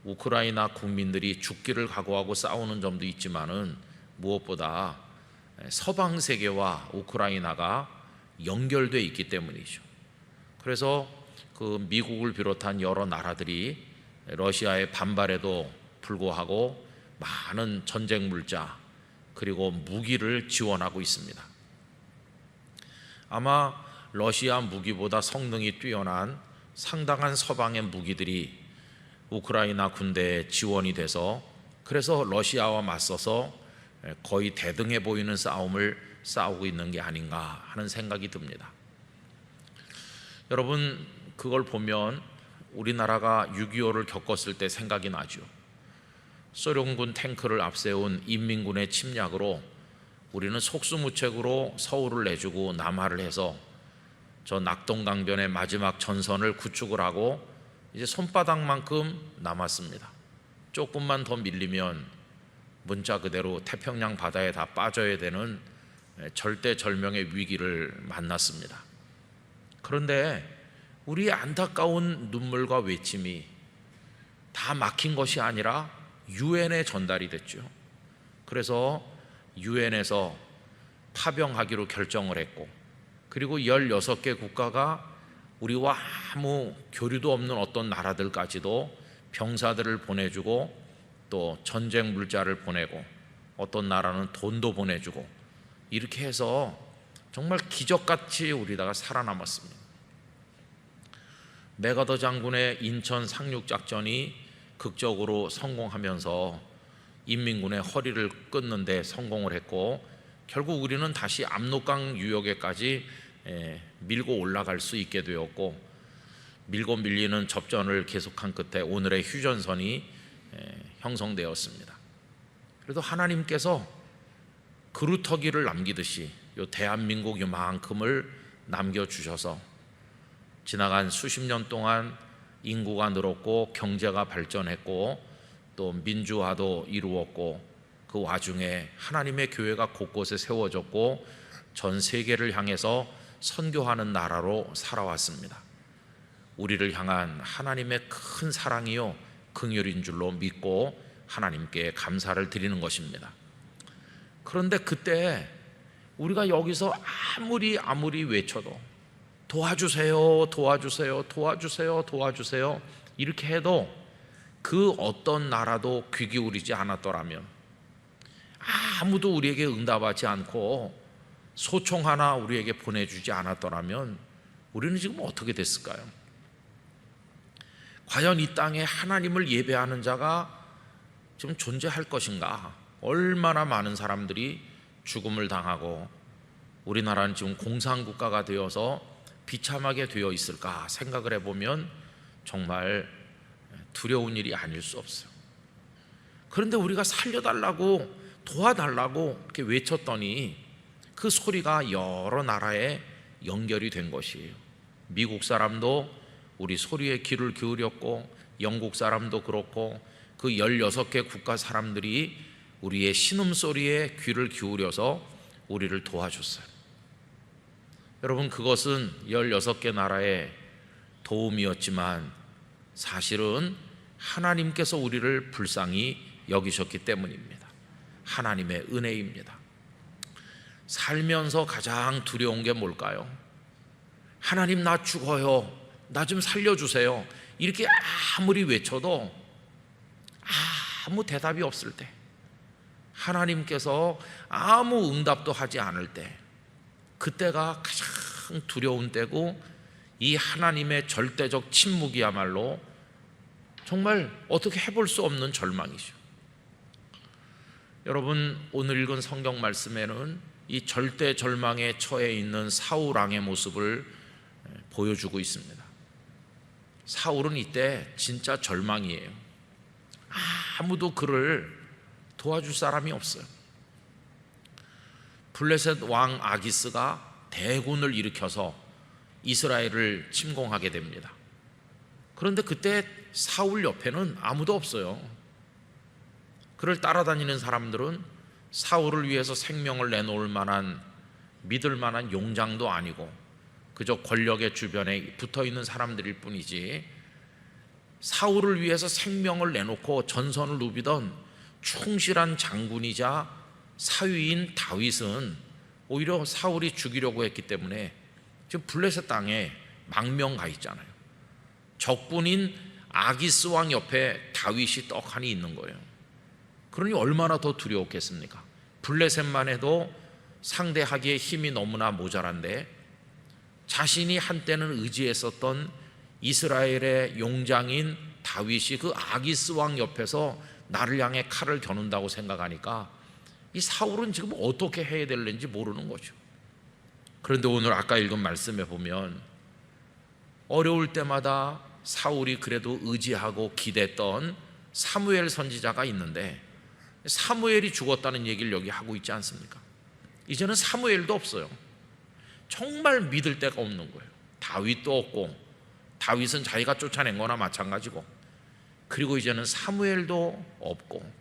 우크라이나 국민들이 죽기를 각오하고 싸우는 점도 있지만은 무엇보다 서방 세계와 우크라이나가 연결되어 있기 때문이죠. 그래서 그 미국을 비롯한 여러 나라들이 러시아의 반발에도 불구하고 많은 전쟁 물자 그리고 무기를 지원하고 있습니다. 아마 러시아 무기보다 성능이 뛰어난 상당한 서방의 무기들이 우크라이나 군대에 지원이 돼서, 그래서 러시아와 맞서서 거의 대등해 보이는 싸움을 싸우고 있는 게 아닌가 하는 생각이 듭니다. 여러분, 그걸 보면 우리나라가 6.25를 겪었을 때 생각이 나죠. 소련군 탱크를 앞세운 인민군의 침략으로 우리는 속수무책으로 서울을 내주고 남하를 해서 저 낙동강변의 마지막 전선을 구축을 하고 이제 손바닥만큼 남았습니다. 조금만 더 밀리면 문자 그대로 태평양 바다에 다 빠져야 되는 절대절명의 위기를 만났습니다. 그런데 우리의 안타까운 눈물과 외침이 다 막힌 것이 아니라 유엔에 전달이 됐죠. 그래서 유엔에서 파병하기로 결정을 했고, 그리고 16개 국가가 우리와 아무 교류도 없는 어떤 나라들까지도 병사들을 보내주고 또 전쟁 물자를 보내고 어떤 나라는 돈도 보내주고 이렇게 해서 정말 기적같이 우리다가 살아남았습니다. 메가더 장군의 인천 상륙작전이 극적으로 성공하면서 인민군의 허리를 끊는 데 성공을 했고, 결국 우리는 다시 압록강 유역에까지 밀고 올라갈 수 있게 되었고, 밀고 밀리는 접전을 계속한 끝에 오늘의 휴전선이 형성되었습니다. 그래도 하나님께서 그루터기를 남기듯이 이 대한민국 이만큼을 남겨주셔서 지나간 수십 년 동안 인구가 늘었고 경제가 발전했고 또 민주화도 이루었고, 그 와중에 하나님의 교회가 곳곳에 세워졌고 전 세계를 향해서 선교하는 나라로 살아왔습니다. 우리를 향한 하나님의 큰 사랑이요 긍휼인 줄로 믿고 하나님께 감사를 드리는 것입니다. 그런데 그때 우리가 여기서 아무리 외쳐도 도와주세요, 도와주세요, 도와주세요, 도와주세요 이렇게 해도 그 어떤 나라도 귀 기울이지 않았더라면, 아무도 우리에게 응답하지 않고 소총 하나 우리에게 보내주지 않았더라면 우리는 지금 어떻게 됐을까요? 과연 이 땅에 하나님을 예배하는 자가 지금 존재할 것인가? 얼마나 많은 사람들이 죽음을 당하고 우리나라는 지금 공산국가가 되어서 비참하게 되어 있을까 생각을 해보면 정말 두려운 일이 아닐 수 없어요. 그런데 우리가 살려달라고 도와달라고 이렇게 외쳤더니 그 소리가 여러 나라에 연결이 된 것이에요. 미국 사람도 우리 소리에 귀를 기울였고, 영국 사람도 그렇고, 그 16개 국가 사람들이 우리의 신음소리에 귀를 기울여서 우리를 도와줬어요. 여러분, 그것은 16개 나라의 도움이었지만 사실은 하나님께서 우리를 불쌍히 여기셨기 때문입니다. 하나님의 은혜입니다. 살면서 가장 두려운 게 뭘까요? 하나님, 나 죽어요, 나 좀 살려주세요, 이렇게 아무리 외쳐도 아무 대답이 없을 때, 하나님께서 아무 응답도 하지 않을 때, 그때가 가장 두려운 때고, 이 하나님의 절대적 침묵이야말로 정말 어떻게 해볼 수 없는 절망이죠. 여러분, 오늘 읽은 성경 말씀에는 이 절대 절망에 처해 있는 사울 왕의 모습을 보여주고 있습니다. 사울은 이때 진짜 절망이에요. 아무도 그를 도와줄 사람이 없어요. 블레셋 왕 아기스가 대군을 일으켜서 이스라엘을 침공하게 됩니다. 그런데 그때 사울 옆에는 아무도 없어요. 그를 따라다니는 사람들은 사울을 위해서 생명을 내놓을 만한, 믿을 만한 용장도 아니고 그저 권력의 주변에 붙어있는 사람들일 뿐이지, 사울을 위해서 생명을 내놓고 전선을 누비던 충실한 장군이자 사위인 다윗은 오히려 사울이 죽이려고 했기 때문에 지금 블레셋 땅에 망명 가 있잖아요. 적군인 아기스 왕 옆에 다윗이 떡하니 있는 거예요. 그러니 얼마나 더 두려웠겠습니까? 블레셋만 해도 상대하기에 힘이 너무나 모자란데, 자신이 한때는 의지했었던 이스라엘의 용장인 다윗이 그 아기스 왕 옆에서 나를 향해 칼을 겨눈다고 생각하니까 이 사울은 지금 어떻게 해야 될는지 모르는 거죠. 그런데 오늘 아까 읽은 말씀에 보면 어려울 때마다 사울이 그래도 의지하고 기댔던 사무엘 선지자가 있는데, 사무엘이 죽었다는 얘기를 여기 하고 있지 않습니까? 이제는 사무엘도 없어요. 정말 믿을 데가 없는 거예요. 다윗도 없고, 다윗은 자기가 쫓아낸 거나 마찬가지고, 그리고 이제는 사무엘도 없고,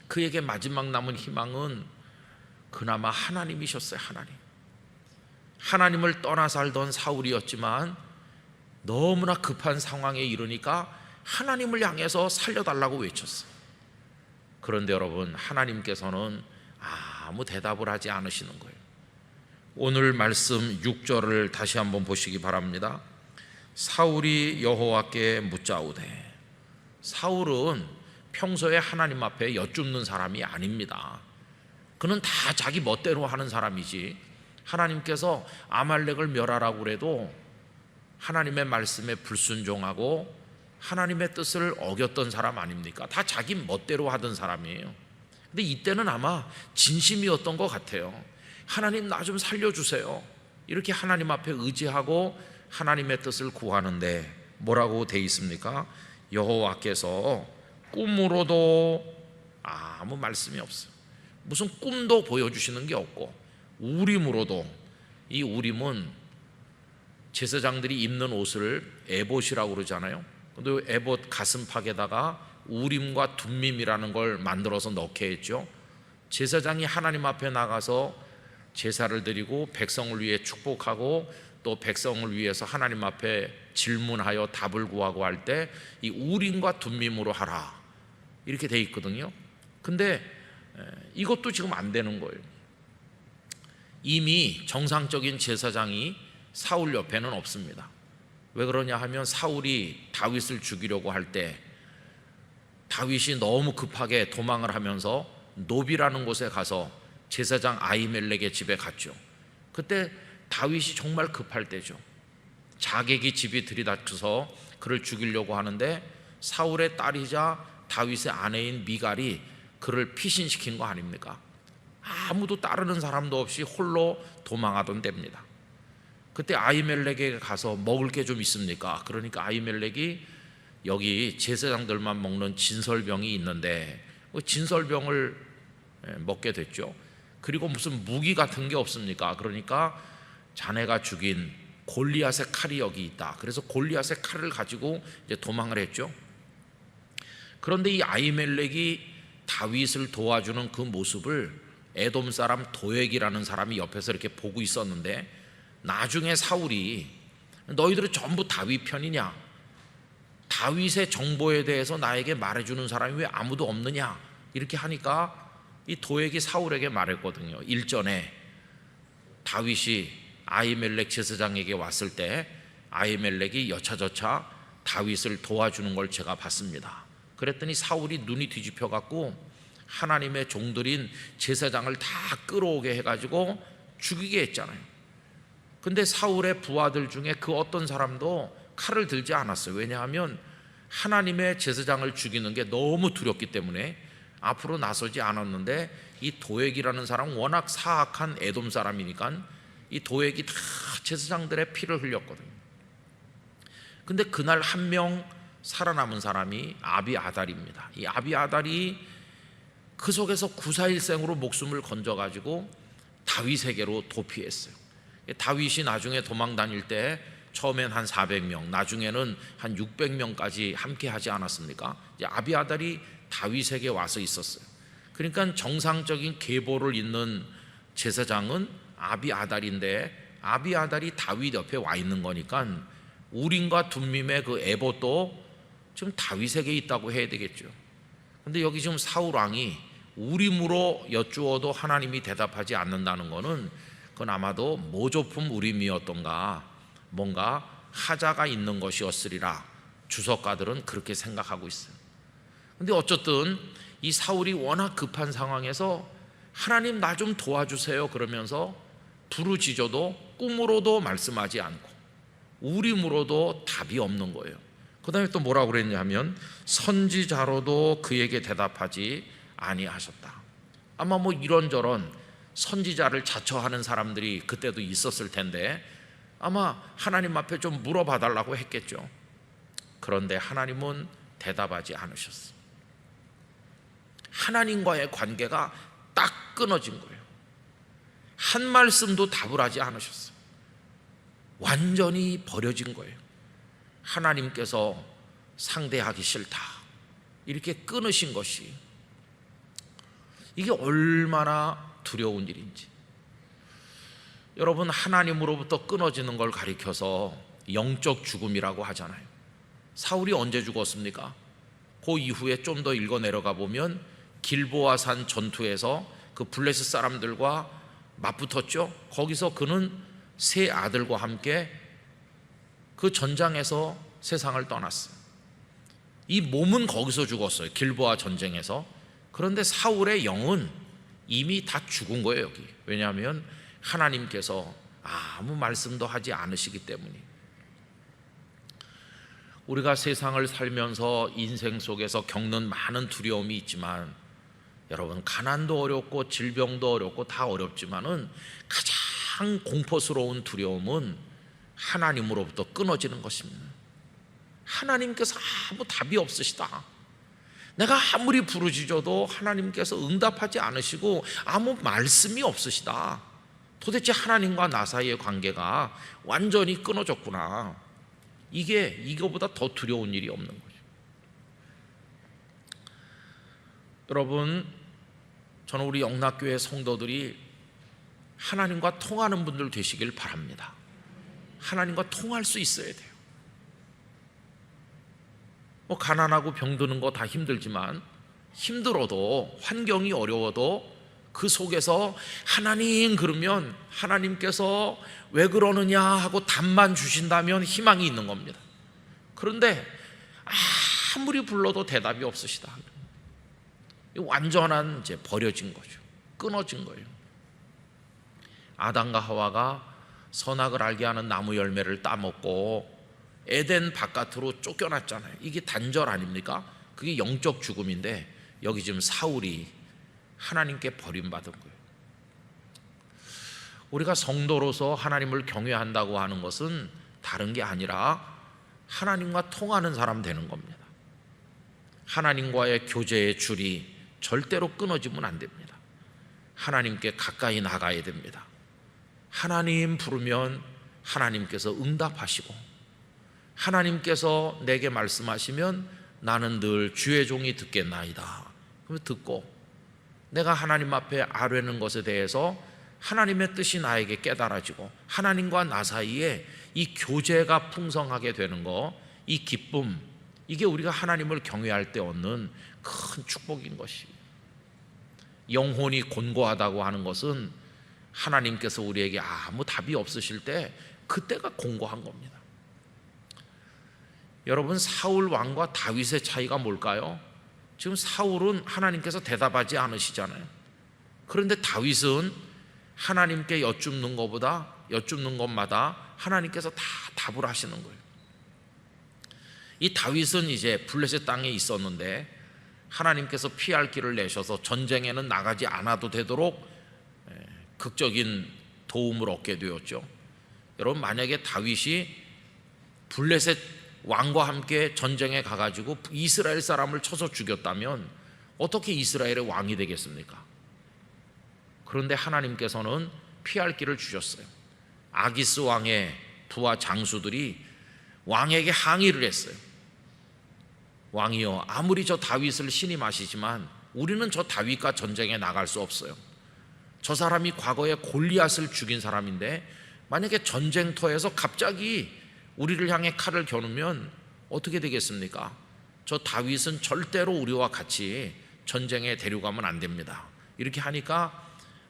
그에게 마지막 남은 희망은 그나마 하나님이셨어요. 하나님을 떠나 살던 사울이었지만 너무나 급한 상황에 이르니까 하나님을 향해서 살려달라고 외쳤어요. 그런데 여러분, 하나님께서는 아무 대답을 하지 않으시는 거예요. 오늘 말씀 6절을 다시 한번 보시기 바랍니다. 사울이 여호와께 묻자오되, 사울은 평소에 하나님 앞에 여쭙는 사람이 아닙니다. 그는 다 자기 멋대로 하는 사람이지, 하나님께서 아말렉을 멸하라고 그래도 하나님의 말씀에 불순종하고 하나님의 뜻을 어겼던 사람 아닙니까? 다 자기 멋대로 하던 사람이에요. 근데 이때는 아마 진심이었던 것 같아요. 하나님, 나 좀 살려주세요, 이렇게 하나님 앞에 의지하고 하나님의 뜻을 구하는데 뭐라고 돼 있습니까? 여호와께서 꿈으로도 아무 말씀이 없어요. 무슨 꿈도 보여주시는 게 없고, 우림으로도, 이 우림은 제사장들이 입는 옷을 에봇이라고 그러잖아요. 근데 에봇 가슴팍에다가 우림과 둠밈이라는 걸 만들어서 넣게 했죠. 제사장이 하나님 앞에 나가서 제사를 드리고 백성을 위해 축복하고 또 백성을 위해서 하나님 앞에 질문하여 답을 구하고 할 때 이 우림과 둠밈으로 하라, 이렇게 돼 있거든요. 근데 이것도 지금 안 되는 거예요. 이미 정상적인 제사장이 사울 옆에는 없습니다. 왜 그러냐 하면, 사울이 다윗을 죽이려고 할 때 다윗이 너무 급하게 도망을 하면서 노비라는 곳에 가서 제사장 아히멜렉의 집에 갔죠. 그때 다윗이 정말 급할 때죠. 자객이 집이 들이닥쳐서 그를 죽이려고 하는데 사울의 딸이자 다윗의 아내인 미갈이 그를 피신시킨 거 아닙니까? 아무도 따르는 사람도 없이 홀로 도망하던 때입니다. 그때 아히멜렉에게 가서 먹을 게 좀 있습니까? 그러니까 아히멜렉이 여기 제사장들만 먹는 진설병이 있는데 진설병을 먹게 됐죠. 그리고 무슨 무기 같은 게 없습니까? 그러니까 자네가 죽인 골리앗의 칼이 여기 있다. 그래서 골리앗의 칼을 가지고 이제 도망을 했죠. 그런데 이 아히멜렉이 다윗을 도와주는 그 모습을 에돔 사람 도액이라는 사람이 옆에서 이렇게 보고 있었는데, 나중에 사울이 너희들은 전부 다윗 편이냐? 다윗의 정보에 대해서 나에게 말해주는 사람이 왜 아무도 없느냐? 이렇게 하니까 이 도액이 사울에게 말했거든요. 일전에 다윗이 아히멜렉 제사장에게 왔을 때 아히멜렉이 여차저차 다윗을 도와주는 걸 제가 봤습니다. 그랬더니 사울이 눈이 뒤집혀 갖고 하나님의 종들인 제사장을 다 끌어오게 해가지고 죽이게 했잖아요. 근데 사울의 부하들 중에 그 어떤 사람도 칼을 들지 않았어요. 왜냐하면 하나님의 제사장을 죽이는 게 너무 두렵기 때문에 앞으로 나서지 않았는데, 이 도액이라는 사람은 워낙 사악한 에돔 사람이니까 이 도액이 다 제사장들의 피를 흘렸거든요. 근데 그날 한 명 살아남은 사람이 아비아달입니다. 이 아비아달이 그 속에서 구사일생으로 목숨을 건져가지고 다윗에게로 도피했어요. 다윗이 나중에 도망 다닐 때 처음엔 한 400명, 나중에는 한 600명까지 함께 하지 않았습니까? 이제 아비아달이 다윗에게 와서 있었어요. 그러니까 정상적인 계보를 잇는 제사장은 아비아달인데, 아비아달이 다윗 옆에 와 있는 거니까 우림과 둠밈의 그 에봇도 지금 다윗에게 있다고 해야 되겠죠. 근데 여기 지금 사울 왕이 우림으로 여쭈어도 하나님이 대답하지 않는다는 거는, 그건 아마도 모조품 우림이었던가 뭔가 하자가 있는 것이었으리라 주석가들은 그렇게 생각하고 있어요. 근데 어쨌든 이 사울이 워낙 급한 상황에서 하나님 나 좀 도와주세요 그러면서 부르짖어도 꿈으로도 말씀하지 않고 우림으로도 답이 없는 거예요. 그 다음에 또 뭐라고 그랬냐면 선지자로도 그에게 대답하지 아니하셨다. 아마 뭐 이런저런 선지자를 자처하는 사람들이 그때도 있었을 텐데 아마 하나님 앞에 좀 물어봐 달라고 했겠죠. 그런데 하나님은 대답하지 않으셨어요. 하나님과의 관계가 딱 끊어진 거예요. 한 말씀도 답을 하지 않으셨어요. 완전히 버려진 거예요. 하나님께서 상대하기 싫다 이렇게 끊으신 것이, 이게 얼마나 두려운 일인지. 여러분, 하나님으로부터 끊어지는 걸 가리켜서 영적 죽음이라고 하잖아요. 사울이 언제 죽었습니까? 그 이후에 좀 더 읽어 내려가 보면 길보아산 전투에서 그 블레셋 사람들과 맞붙었죠. 거기서 그는 세 아들과 함께 그 전장에서 세상을 떠났어요. 이 몸은 거기서 죽었어요. 길보아 전쟁에서. 그런데 사울의 영은 이미 다 죽은 거예요, 여기. 왜냐하면 하나님께서 아무 말씀도 하지 않으시기 때문에. 우리가 세상을 살면서 인생 속에서 겪는 많은 두려움이 있지만, 여러분, 가난도 어렵고 질병도 어렵고 다 어렵지만은 가장 공포스러운 두려움은 하나님으로부터 끊어지는 것입니다. 하나님께서 아무 답이 없으시다. 내가 아무리 부르짖어도 하나님께서 응답하지 않으시고 아무 말씀이 없으시다. 도대체 하나님과 나 사이의 관계가 완전히 끊어졌구나. 이거보다 더 두려운 일이 없는 거죠. 여러분, 저는 우리 영락교회 성도들이 하나님과 통하는 분들 되시길 바랍니다. 하나님과 통할 수 있어야 돼요. 뭐 가난하고 병드는 거 다 힘들지만, 힘들어도 환경이 어려워도 그 속에서 하나님 그러면 하나님께서 왜 그러느냐 하고 답만 주신다면 희망이 있는 겁니다. 그런데 아무리 불러도 대답이 없으시다. 완전한 이제 버려진 거죠. 끊어진 거예요. 아담과 하와가 선악을 알게 하는 나무 열매를 따먹고 에덴 바깥으로 쫓겨났잖아요. 이게 단절 아닙니까? 그게 영적 죽음인데, 여기 지금 사울이 하나님께 버림받은 거예요. 우리가 성도로서 하나님을 경외한다고 하는 것은 다른 게 아니라 하나님과 통하는 사람 되는 겁니다. 하나님과의 교제의 줄이 절대로 끊어지면 안 됩니다. 하나님께 가까이 나가야 됩니다. 하나님 부르면 하나님께서 응답하시고, 하나님께서 내게 말씀하시면 나는 늘 주의 종이 듣겠나이다. 그러면 듣고, 내가 하나님 앞에 아뢰는 것에 대해서 하나님의 뜻이 나에게 깨달아지고 하나님과 나 사이에 이 교제가 풍성하게 되는 거, 이 기쁨, 이게 우리가 하나님을 경외할 때 얻는 큰 축복인 것이, 영혼이 곤고하다고 하는 것은 하나님께서 우리에게 아무 답이 없으실 때 그때가 곤고한 겁니다. 여러분, 사울 왕과 다윗의 차이가 뭘까요? 지금 사울은 하나님께서 대답하지 않으시잖아요. 그런데 다윗은 하나님께 여쭙는 것마다 하나님께서 다 답을 하시는 거예요. 이 다윗은 이제 블레셋 땅에 있었는데 하나님께서 피할 길을 내셔서 전쟁에는 나가지 않아도 되도록 극적인 도움을 얻게 되었죠. 여러분, 만약에 다윗이 블레셋 왕과 함께 전쟁에 가가지고 이스라엘 사람을 쳐서 죽였다면 어떻게 이스라엘의 왕이 되겠습니까? 그런데 하나님께서는 피할 길을 주셨어요. 아기스 왕의 부하 장수들이 왕에게 항의를 했어요. 왕이여, 아무리 저 다윗을 신임하시지만 우리는 저 다윗과 전쟁에 나갈 수 없어요. 저 사람이 과거에 골리앗을 죽인 사람인데 만약에 전쟁터에서 갑자기 우리를 향해 칼을 겨누면 어떻게 되겠습니까? 저 다윗은 절대로 우리와 같이 전쟁에 데려가면 안 됩니다. 이렇게 하니까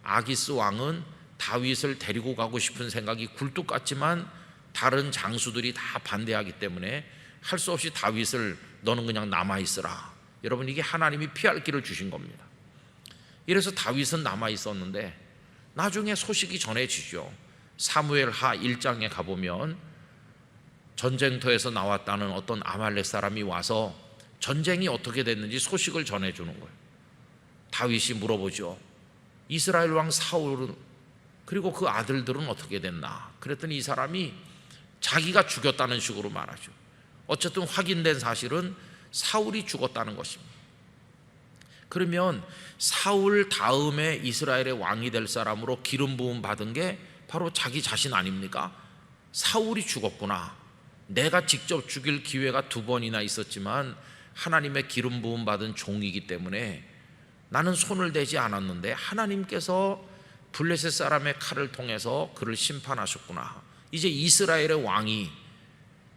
아기스 왕은 다윗을 데리고 가고 싶은 생각이 굴뚝 같지만 다른 장수들이 다 반대하기 때문에 할 수 없이 다윗을 너는 그냥 남아있으라. 여러분, 이게 하나님이 피할 길을 주신 겁니다. 이래서 다윗은 남아있었는데 나중에 소식이 전해지죠. 사무엘하 1장에 가보면 전쟁터에서 나왔다는 어떤 아말렉 사람이 와서 전쟁이 어떻게 됐는지 소식을 전해주는 거예요. 다윗이 물어보죠. 이스라엘 왕 사울은 그리고 그 아들들은 어떻게 됐나? 그랬더니 이 사람이 자기가 죽였다는 식으로 말하죠. 어쨌든 확인된 사실은 사울이 죽었다는 것입니다. 그러면 사울 다음에 이스라엘의 왕이 될 사람으로 기름 부음 받은 게 바로 자기 자신 아닙니까? 사울이 죽었구나. 내가 직접 죽일 기회가 2번이나 있었지만 하나님의 기름 부음 받은 종이기 때문에 나는 손을 대지 않았는데 하나님께서 블레셋 사람의 칼을 통해서 그를 심판하셨구나. 이제 이스라엘의 왕이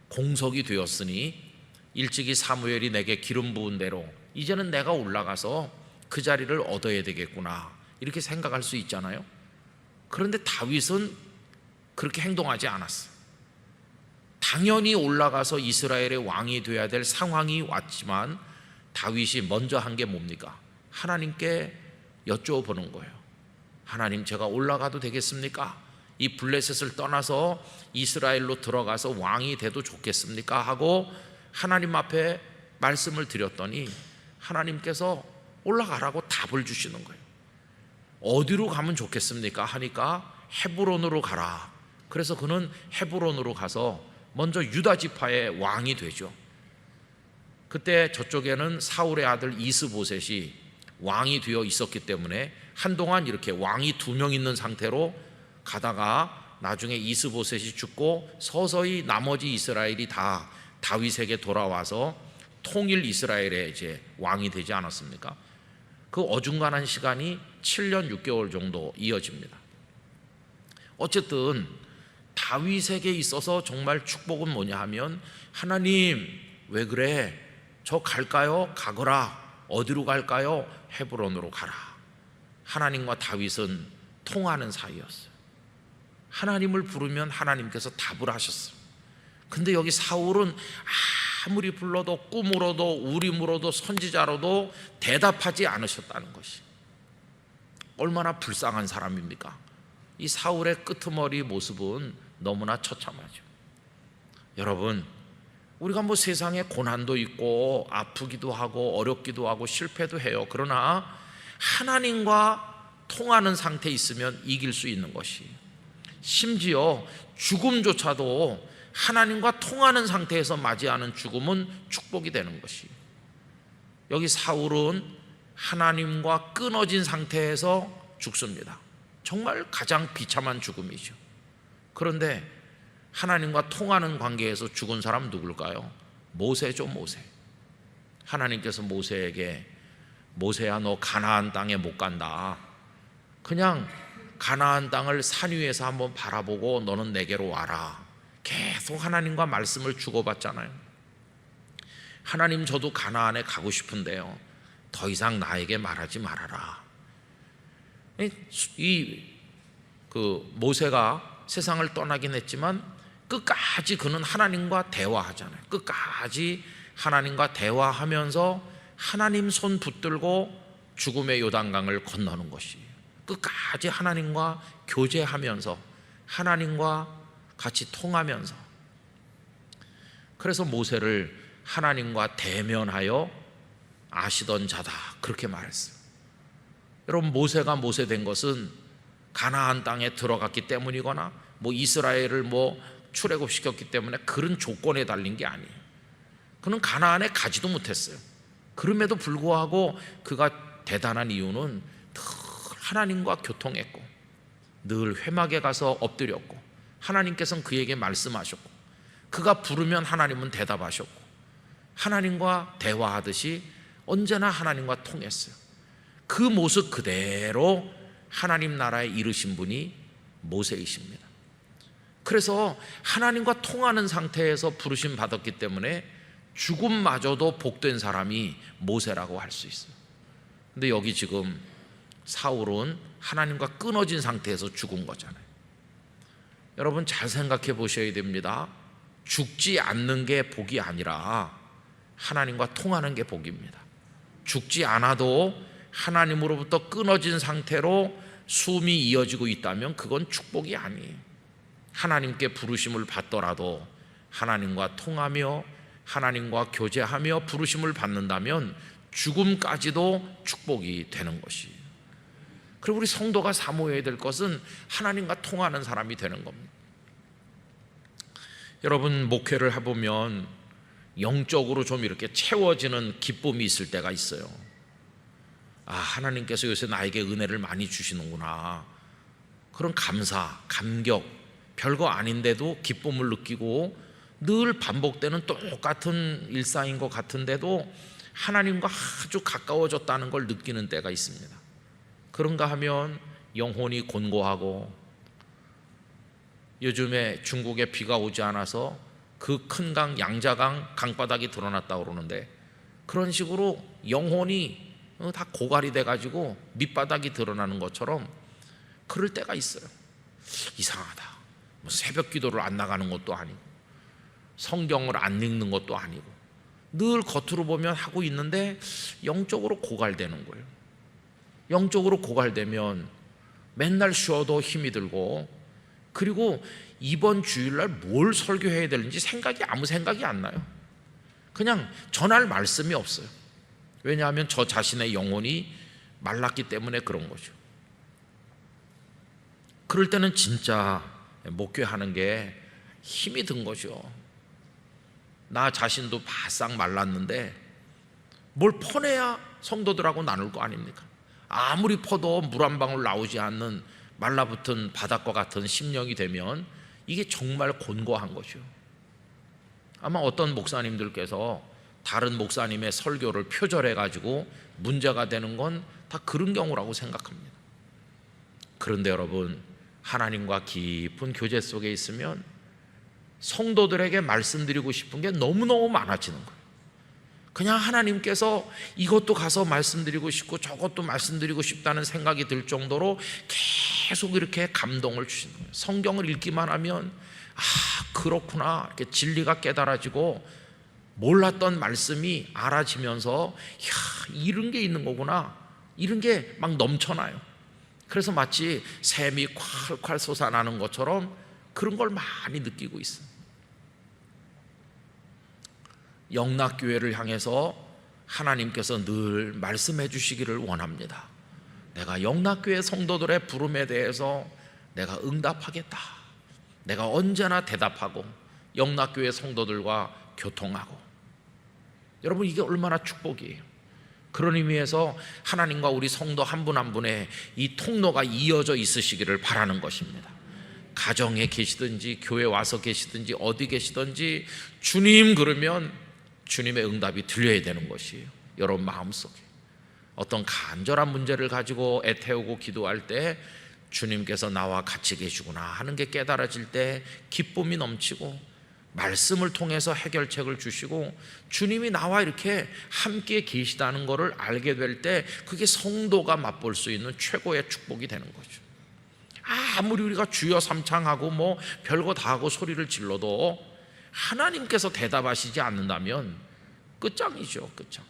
공석이 되었으니 일찍이 사무엘이 내게 기름 부은 대로 이제는 내가 올라가서 그 자리를 얻어야 되겠구나, 이렇게 생각할 수 있잖아요. 그런데 다윗은 그렇게 행동하지 않았어요. 당연히 올라가서 이스라엘의 왕이 되어야 될 상황이 왔지만 다윗이 먼저 한 게 뭡니까? 하나님께 여쭤보는 거예요. 하나님, 제가 올라가도 되겠습니까? 이 블레셋을 떠나서 이스라엘로 들어가서 왕이 돼도 좋겠습니까? 하고 하나님 앞에 말씀을 드렸더니 하나님께서 올라가라고 답을 주시는 거예요. 어디로 가면 좋겠습니까? 하니까 헤브론으로 가라. 그래서 그는 헤브론으로 가서 먼저 유다 지파의 왕이 되죠. 그때 저쪽에는 사울의 아들 이스보셋이 왕이 되어 있었기 때문에 한동안 이렇게 왕이 2명 있는 상태로 가다가 나중에 이스보셋이 죽고 서서히 나머지 이스라엘이 다 다윗에게 돌아와서 통일 이스라엘의 이제 왕이 되지 않았습니까? 그 어중간한 시간이 7년 6개월 정도 이어집니다. 어쨌든 다윗에게 있어서 정말 축복은 뭐냐 하면, 하나님 왜 그래? 저 갈까요? 가거라. 어디로 갈까요? 헤브론으로 가라. 하나님과 다윗은 통하는 사이였어요. 하나님을 부르면 하나님께서 답을 하셨어요. 근데 여기 사울은 아무리 불러도 꿈으로도 우림으로도 선지자로도 대답하지 않으셨다는 것이 얼마나 불쌍한 사람입니까? 이 사울의 끄트머리 모습은 너무나 처참하죠. 여러분, 우리가 뭐 세상에 고난도 있고 아프기도 하고 어렵기도 하고 실패도 해요. 그러나 하나님과 통하는 상태에 있으면 이길 수 있는 것이, 심지어 죽음조차도 하나님과 통하는 상태에서 맞이하는 죽음은 축복이 되는 것이, 여기 사울은 하나님과 끊어진 상태에서 죽습니다. 정말 가장 비참한 죽음이죠. 그런데 하나님과 통하는 관계에서 죽은 사람 누굴까요? 모세죠. 모세. 하나님께서 모세에게 모세야 너 가나안 땅에 못 간다. 그냥 가나안 땅을 산 위에서 한번 바라보고 너는 내게로 와라. 계속 하나님과 말씀을 주고받잖아요. 하나님 저도 가나안에 가고 싶은데요. 더 이상 나에게 말하지 말아라. 모세가 세상을 떠나긴 했지만 끝까지 그는 하나님과 대화하잖아요. 끝까지 하나님과 대화하면서 하나님 손 붙들고 죽음의 요단강을 건너는 것이 끝까지 하나님과 교제하면서 하나님과 같이 통하면서 그래서 모세를 하나님과 대면하여 아시던 자다 그렇게 말했어요. 여러분 모세가 모세 된 것은 가나안 땅에 들어갔기 때문이거나 이스라엘을 출애굽시켰기 때문에 그런 조건에 달린 게 아니에요. 그는 가나안에 가지도 못했어요. 그럼에도 불구하고 그가 대단한 이유는 늘 하나님과 교통했고 늘 회막에 가서 엎드렸고 하나님께서는 그에게 말씀하셨고 그가 부르면 하나님은 대답하셨고 하나님과 대화하듯이 언제나 하나님과 통했어요. 그 모습 그대로 하나님 나라에 이르신 분이 모세이십니다. 그래서 하나님과 통하는 상태에서 부르심 받았기 때문에 죽음마저도 복된 사람이 모세라고 할 수 있어요. 근데 여기 지금 사울은 하나님과 끊어진 상태에서 죽은 거잖아요. 여러분 잘 생각해 보셔야 됩니다. 죽지 않는 게 복이 아니라 하나님과 통하는 게 복입니다. 죽지 않아도 하나님으로부터 끊어진 상태로 숨이 이어지고 있다면 그건 축복이 아니에요. 하나님께 부르심을 받더라도 하나님과 통하며 하나님과 교제하며 부르심을 받는다면 죽음까지도 축복이 되는 것이에요. 그리고 우리 성도가 사모해야 될 것은 하나님과 통하는 사람이 되는 겁니다. 여러분 목회를 해보면 영적으로 좀 이렇게 채워지는 기쁨이 있을 때가 있어요. 하나님께서 요새 나에게 은혜를 많이 주시는구나. 그런 감사, 감격, 별거 아닌데도 기쁨을 느끼고 늘 반복되는 똑같은 일상인 것 같은데도 하나님과 아주 가까워졌다는 걸 느끼는 때가 있습니다. 그런가 하면 영혼이 곤고하고 요즘에 중국에 비가 오지 않아서 그 큰 강 양자강 강바닥이 드러났다고 그러는데 그런 식으로 영혼이 다 고갈이 돼가지고 밑바닥이 드러나는 것처럼 그럴 때가 있어요. 이상하다. 새벽 기도를 안 나가는 것도 아니고 성경을 안 읽는 것도 아니고 늘 겉으로 보면 하고 있는데 영적으로 고갈되는 거예요. 영적으로 고갈되면 맨날 쉬어도 힘이 들고 그리고 이번 주일날 뭘 설교해야 되는지 아무 생각이 안 나요. 그냥 전할 말씀이 없어요. 왜냐하면 저 자신의 영혼이 말랐기 때문에 그런 거죠. 그럴 때는 진짜 목회하는 게 힘이 든 거죠. 나 자신도 바싹 말랐는데 뭘 퍼내야 성도들하고 나눌 거 아닙니까? 아무리 퍼도 물 한 방울 나오지 않는 말라붙은 바닥과 같은 심령이 되면 이게 정말 곤고한 거죠. 아마 어떤 목사님들께서 다른 목사님의 설교를 표절해 가지고 문제가 되는 건 다 그런 경우라고 생각합니다. 그런데 여러분 하나님과 깊은 교제 속에 있으면 성도들에게 말씀드리고 싶은 게 너무너무 많아지는 거예요. 그냥 하나님께서 이것도 가서 말씀드리고 싶고 저것도 말씀드리고 싶다는 생각이 들 정도로 계속 이렇게 감동을 주시는 거예요. 성경을 읽기만 하면 그렇구나 이렇게 진리가 깨달아지고 몰랐던 말씀이 알아지면서 이런 게 있는 거구나 이런 게 막 넘쳐나요. 그래서 마치 샘이 콸콸 솟아나는 것처럼 그런 걸 많이 느끼고 있어요. 영락교회를 향해서 하나님께서 늘 말씀해 주시기를 원합니다. 내가 영락교회 성도들의 부름에 대해서 내가 응답하겠다. 내가 언제나 대답하고 영락교회 성도들과 교통하고. 여러분 이게 얼마나 축복이에요. 그런 의미에서 하나님과 우리 성도 한 분 한 분의 이 통로가 이어져 있으시기를 바라는 것입니다. 가정에 계시든지 교회 와서 계시든지 어디 계시든지 주님 그러면 주님의 응답이 들려야 되는 것이에요. 여러분 마음속에 어떤 간절한 문제를 가지고 애태우고 기도할 때 주님께서 나와 같이 계시구나 하는 게 깨달아질 때 기쁨이 넘치고, 말씀을 통해서 해결책을 주시고 주님이 나와 이렇게 함께 계시다는 것을 알게 될 때 그게 성도가 맛볼 수 있는 최고의 축복이 되는 거죠. 아무리 우리가 주여 삼창하고 뭐 별거 다 하고 소리를 질러도 하나님께서 대답하시지 않는다면 끝장이죠, 끝장.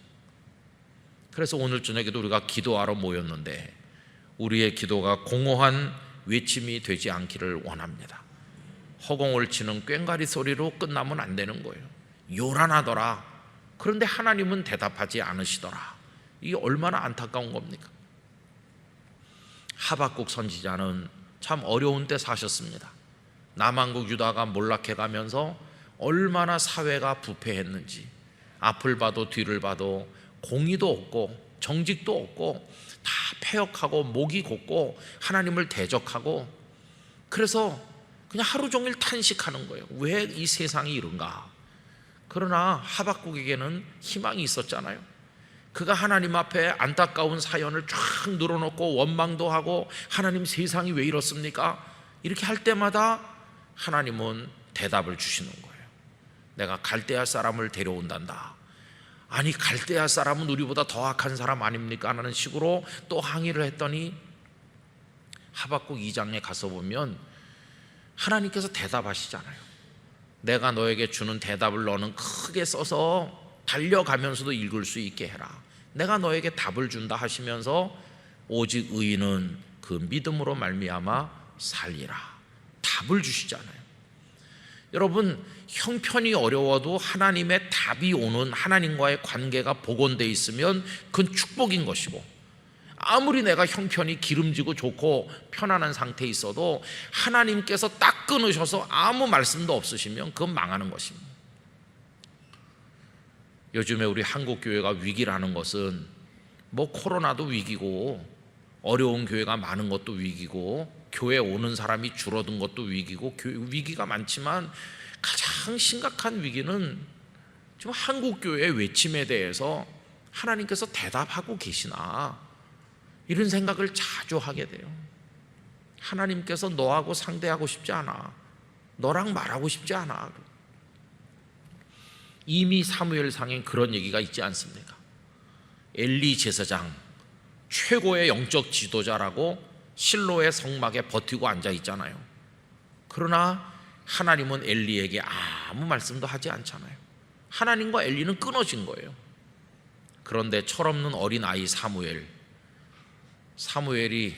그래서 오늘 저녁에도 우리가 기도하러 모였는데 우리의 기도가 공허한 외침이 되지 않기를 원합니다. 허공을 치는 꽹과리 소리로 끝나면 안 되는 거예요. 요란하더라. 그런데 하나님은 대답하지 않으시더라. 이게 얼마나 안타까운 겁니까? 하박국 선지자는 참 어려운 때 사셨습니다. 남한국 유다가 몰락해가면서 얼마나 사회가 부패했는지, 앞을 봐도 뒤를 봐도 공의도 없고 정직도 없고 다 패역하고 목이 곧고 하나님을 대적하고, 그래서 그냥 하루 종일 탄식하는 거예요. 왜 이 세상이 이런가? 그러나 하박국에게는 희망이 있었잖아요. 그가 하나님 앞에 안타까운 사연을 쫙 늘어놓고 원망도 하고 하나님 세상이 왜 이렇습니까? 이렇게 할 때마다 하나님은 대답을 주시는 거예요. 내가 갈대아 사람을 데려온단다. 아니 갈대아 사람은 우리보다 더 악한 사람 아닙니까? 하는 식으로 또 항의를 했더니 하박국 2장에 가서 보면 하나님께서 대답하시잖아요. 내가 너에게 주는 대답을 너는 크게 써서 달려가면서도 읽을 수 있게 해라. 내가 너에게 답을 준다 하시면서 오직 의인은 그 믿음으로 말미암아 살리라. 답을 주시잖아요. 여러분, 형편이 어려워도 하나님의 답이 오는 하나님과의 관계가 복원되어 있으면 그건 축복인 것이고, 아무리 내가 형편이 기름지고 좋고 편안한 상태에 있어도 하나님께서 딱 끊으셔서 아무 말씀도 없으시면 그건 망하는 것입니다. 요즘에 우리 한국교회가 위기라는 것은 뭐 코로나도 위기고 어려운 교회가 많은 것도 위기고 교회 오는 사람이 줄어든 것도 위기고 위기가 많지만 가장 심각한 위기는 지금 한국교회의 외침에 대해서 하나님께서 대답하고 계시나, 이런 생각을 자주 하게 돼요. 하나님께서 너하고 상대하고 싶지 않아. 너랑 말하고 싶지 않아. 이미 사무엘상에 그런 얘기가 있지 않습니까? 엘리 제사장, 최고의 영적 지도자라고 실로의 성막에 버티고 앉아 있잖아요. 그러나 하나님은 엘리에게 아무 말씀도 하지 않잖아요. 하나님과 엘리는 끊어진 거예요. 그런데 철없는 어린 아이 사무엘이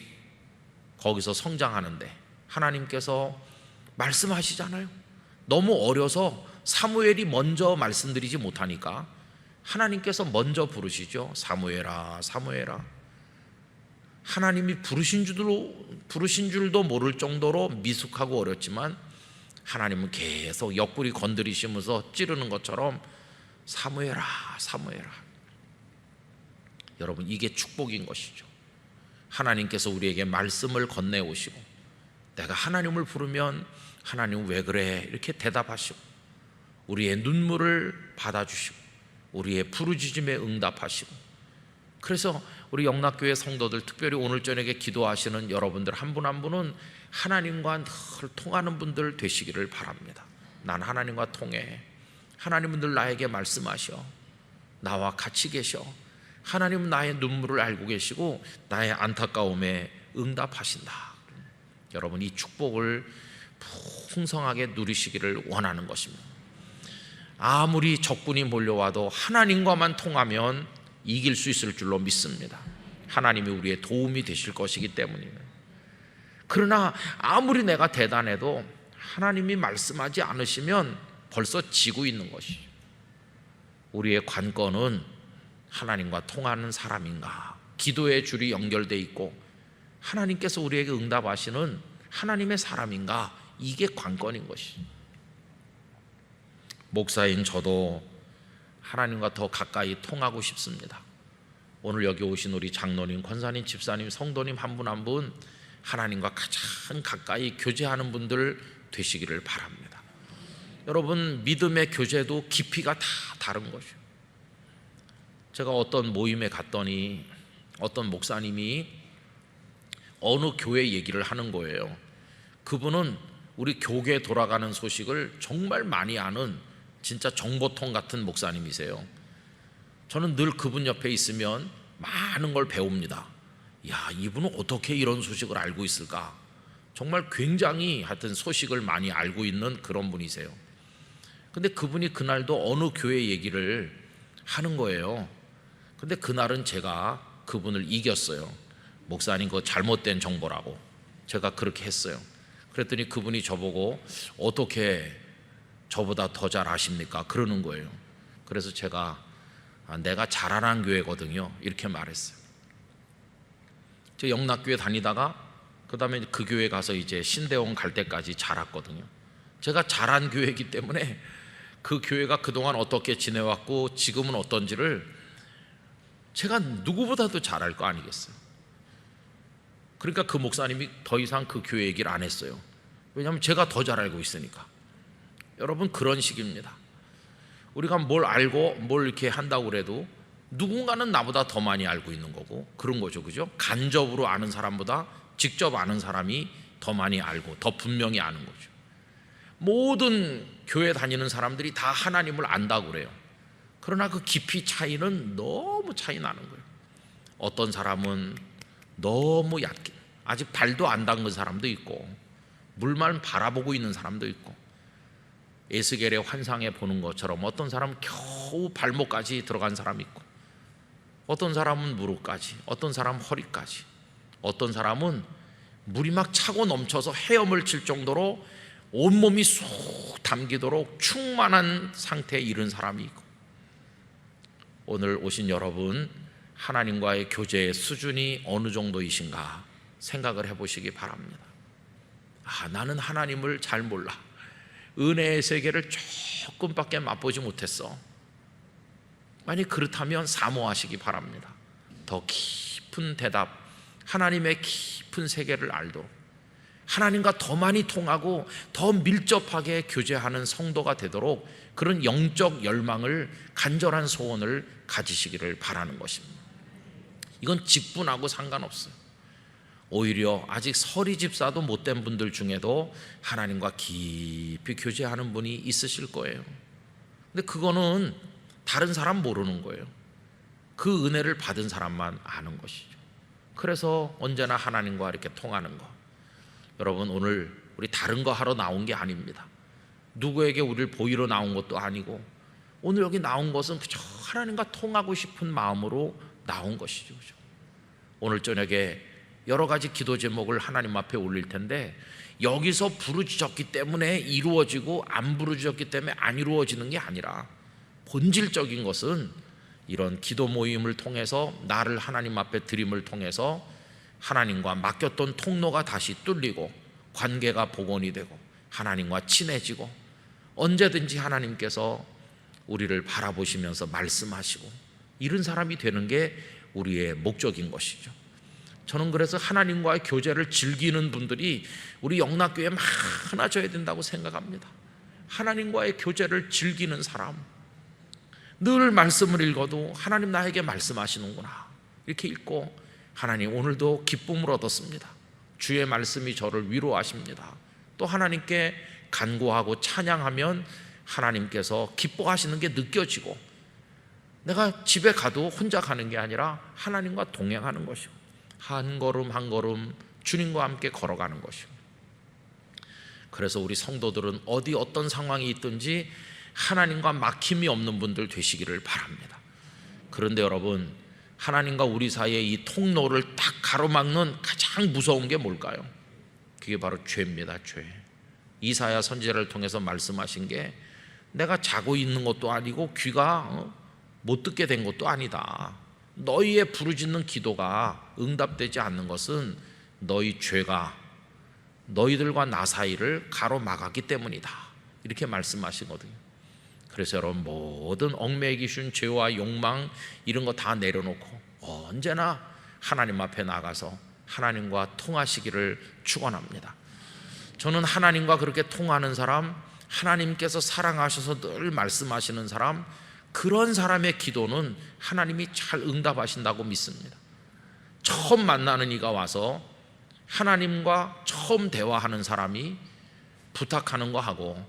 거기서 성장하는데 하나님께서 말씀하시잖아요. 너무 어려서 사무엘이 먼저 말씀드리지 못하니까 하나님께서 먼저 부르시죠. 사무엘아, 사무엘아. 하나님이 부르신 줄도 모를 정도로 미숙하고 어렵지만 하나님은 계속 옆구리 건드리시면서 찌르는 것처럼 사무엘아, 사무엘아. 여러분, 이게 축복인 것이죠. 하나님께서 우리에게 말씀을 건네오시고, 내가 하나님을 부르면 하나님 왜 그래? 이렇게 대답하시고, 우리의 눈물을 받아주시고, 우리의 부르짖음에 응답하시고. 그래서 우리 영락교회 성도들, 특별히 오늘 저녁에 기도하시는 여러분들 한 분 한 분은 하나님과 늘 통하는 분들 되시기를 바랍니다. 난 하나님과 통해. 하나님은 늘 나에게 말씀하셔. 나와 같이 계셔. 하나님은 나의 눈물을 알고 계시고 나의 안타까움에 응답하신다. 여러분, 이 축복을 풍성하게 누리시기를 원하는 것입니다. 아무리 적군이 몰려와도 하나님과만 통하면 이길 수 있을 줄로 믿습니다. 하나님이 우리의 도움이 되실 것이기 때문입니다. 그러나 아무리 내가 대단해도 하나님이 말씀하지 않으시면 벌써 지고 있는 것이죠. 우리의 관건은 하나님과 통하는 사람인가, 기도의 줄이 연결되어 있고 하나님께서 우리에게 응답하시는 하나님의 사람인가, 이게 관건인 것이죠. 목사인 저도 하나님과 더 가까이 통하고 싶습니다. 오늘 여기 오신 우리 장로님, 권사님, 집사님, 성도님 한 분 한 분 하나님과 가장 가까이 교제하는 분들 되시기를 바랍니다. 여러분, 믿음의 교제도 깊이가 다 다른 거죠. 제가 어떤 모임에 갔더니 어떤 목사님이 어느 교회 얘기를 하는 거예요. 그분은 우리 교계에 돌아가는 소식을 정말 많이 아는 진짜 정보통 같은 목사님이세요. 저는 늘 그분 옆에 있으면 많은 걸 배웁니다. 야, 이분은 어떻게 이런 소식을 알고 있을까? 정말 굉장히 하여튼 소식을 많이 알고 있는 그런 분이세요. 근데 그분이 그날도 어느 교회 얘기를 하는 거예요. 근데 그날은 제가 그분을 이겼어요. 목사님, 그거 잘못된 정보라고 제가 그렇게 했어요. 그랬더니 그분이 저보고 어떻게 저보다 더 잘 아십니까? 그러는 거예요. 그래서 제가 내가 자라난 교회거든요, 이렇게 말했어요. 저 영락교회 다니다가 그 다음에 그 교회 가서 이제 신대원 갈 때까지 자랐거든요. 제가 자란 교회이기 때문에 그 교회가 그동안 어떻게 지내왔고 지금은 어떤지를 제가 누구보다도 잘 알 거 아니겠어요. 그러니까 그 목사님이 더 이상 그 교회 얘기를 안 했어요. 왜냐하면 제가 더 잘 알고 있으니까. 여러분, 그런 식입니다. 우리가 뭘 알고 뭘 이렇게 한다고 그래도 누군가는 나보다 더 많이 알고 있는 거고 그런 거죠, 그죠? 간접으로 아는 사람보다 직접 아는 사람이 더 많이 알고 더 분명히 아는 거죠. 모든 교회 다니는 사람들이 다 하나님을 안다고 그래요. 그러나 그 깊이 차이는 너무 차이 나는 거예요. 어떤 사람은 너무 얕게 아직 발도 안 담근 사람도 있고 물만 바라보고 있는 사람도 있고 에스겔의 환상에 보는 것처럼 어떤 사람은 겨우 발목까지 들어간 사람이 있고 어떤 사람은 무릎까지, 어떤 사람은 허리까지, 어떤 사람은 물이 막 차고 넘쳐서 헤엄을 칠 정도로 온몸이 쏙 담기도록 충만한 상태에 이른 사람이 있고, 오늘 오신 여러분 하나님과의 교제의 수준이 어느 정도이신가 생각을 해보시기 바랍니다. 나는 하나님을 잘 몰라, 은혜의 세계를 조금밖에 맛보지 못했어. 만약 그렇다면 사모하시기 바랍니다. 더 깊은 대답, 하나님의 깊은 세계를 알도록 하나님과 더 많이 통하고 더 밀접하게 교제하는 성도가 되도록 그런 영적 열망을, 간절한 소원을 가지시기를 바라는 것입니다. 이건 직분하고 상관없어요. 오히려 아직 서리 집사도 못된 분들 중에도 하나님과 깊이 교제하는 분이 있으실 거예요. 근데 그거는 다른 사람 모르는 거예요. 그 은혜를 받은 사람만 아는 것이죠. 그래서 언제나 하나님과 이렇게 통하는 거. 여러분, 오늘 우리 다른 거 하러 나온 게 아닙니다. 누구에게 우리를 보이러 나온 것도 아니고 오늘 여기 나온 것은 그저 하나님과 통하고 싶은 마음으로 나온 것이죠. 그죠? 오늘 저녁에 여러 가지 기도 제목을 하나님 앞에 올릴 텐데 여기서 부르짖었기 때문에 이루어지고 안 부르짖었기 때문에 안 이루어지는 게 아니라 본질적인 것은 이런 기도 모임을 통해서 나를 하나님 앞에 드림을 통해서 하나님과 맡겼던 통로가 다시 뚫리고 관계가 복원이 되고 하나님과 친해지고 언제든지 하나님께서 우리를 바라보시면서 말씀하시고 이런 사람이 되는 게 우리의 목적인 것이죠. 저는 그래서 하나님과의 교제를 즐기는 분들이 우리 영락교회에 많아져야 된다고 생각합니다. 하나님과의 교제를 즐기는 사람, 늘 말씀을 읽어도 하나님 나에게 말씀하시는구나 이렇게 읽고, 하나님 오늘도 기쁨을 얻었습니다, 주의 말씀이 저를 위로하십니다, 또 하나님께 간구하고 찬양하면 하나님께서 기뻐하시는 게 느껴지고 내가 집에 가도 혼자 가는 게 아니라 하나님과 동행하는 것이고 한 걸음 한 걸음 주님과 함께 걸어가는 것이고, 그래서 우리 성도들은 어디 어떤 상황이 있든지 하나님과 막힘이 없는 분들 되시기를 바랍니다. 그런데 여러분, 하나님과 우리 사이의 이 통로를 딱 가로막는 가장 무서운 게 뭘까요? 그게 바로 죄입니다. 죄. 이사야 선지자를 통해서 말씀하신 게 내가 자고 있는 것도 아니고 귀가 못 듣게 된 것도 아니다. 너희의 부르짖는 기도가 응답되지 않는 것은 너희 죄가 너희들과 나 사이를 가로막았기 때문이다, 이렇게 말씀하시거든요. 그래서 여러분, 모든 얽매이기 쉬운 죄와 욕망 이런 거 다 내려놓고 언제나 하나님 앞에 나가서 하나님과 통하시기를 축원합니다. 저는 하나님과 그렇게 통하는 사람, 하나님께서 사랑하셔서 늘 말씀하시는 사람, 그런 사람의 기도는 하나님이 잘 응답하신다고 믿습니다. 처음 만나는 이가 와서 하나님과 처음 대화하는 사람이 부탁하는 거 하고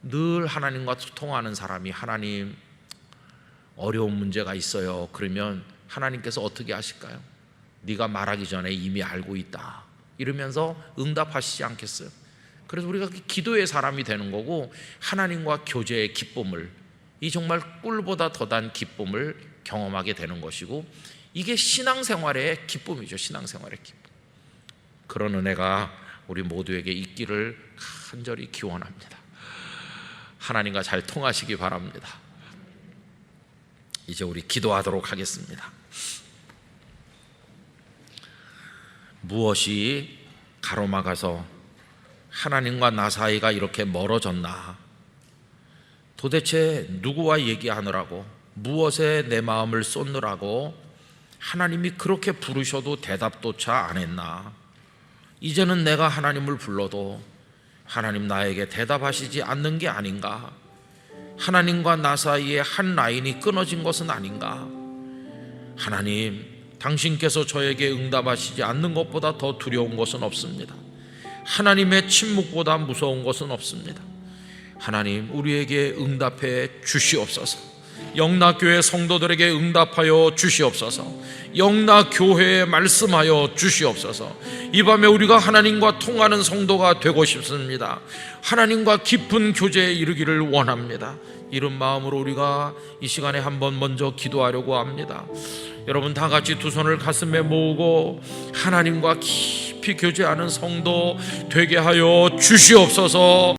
늘 하나님과 통하는 사람이 하나님 어려운 문제가 있어요. 그러면 하나님께서 어떻게 하실까요? 네가 말하기 전에 이미 알고 있다 이러면서 응답하시지 않겠어요? 그래서 우리가 기도의 사람이 되는 거고 하나님과 교제의 기쁨을, 이 정말 꿀보다 더단 기쁨을 경험하게 되는 것이고, 이게 신앙생활의 기쁨이죠. 신앙생활의 기쁨. 그런 은혜가 우리 모두에게 있기를 간절히 기원합니다. 하나님과 잘 통하시기 바랍니다. 이제 우리 기도하도록 하겠습니다. 무엇이 가로막아서 하나님과 나 사이가 이렇게 멀어졌나? 도대체 누구와 얘기하느라고, 무엇에 내 마음을 쏟느라고 하나님이 그렇게 부르셔도 대답조차 안 했나? 이제는 내가 하나님을 불러도 하나님 나에게 대답하시지 않는 게 아닌가? 하나님과 나 사이에 한 라인이 끊어진 것은 아닌가? 하나님, 당신께서 저에게 응답하시지 않는 것보다 더 두려운 것은 없습니다. 하나님의 침묵보다 무서운 것은 없습니다. 하나님, 우리에게 응답해 주시옵소서. 영락교회 성도들에게 응답하여 주시옵소서. 영락교회에 말씀하여 주시옵소서. 이 밤에 우리가 하나님과 통하는 성도가 되고 싶습니다. 하나님과 깊은 교제에 이르기를 원합니다. 이런 마음으로 우리가 이 시간에 한번 먼저 기도하려고 합니다. 여러분 다 같이 두 손을 가슴에 모으고 하나님과 깊이 교제하는 성도 되게 하여 주시옵소서.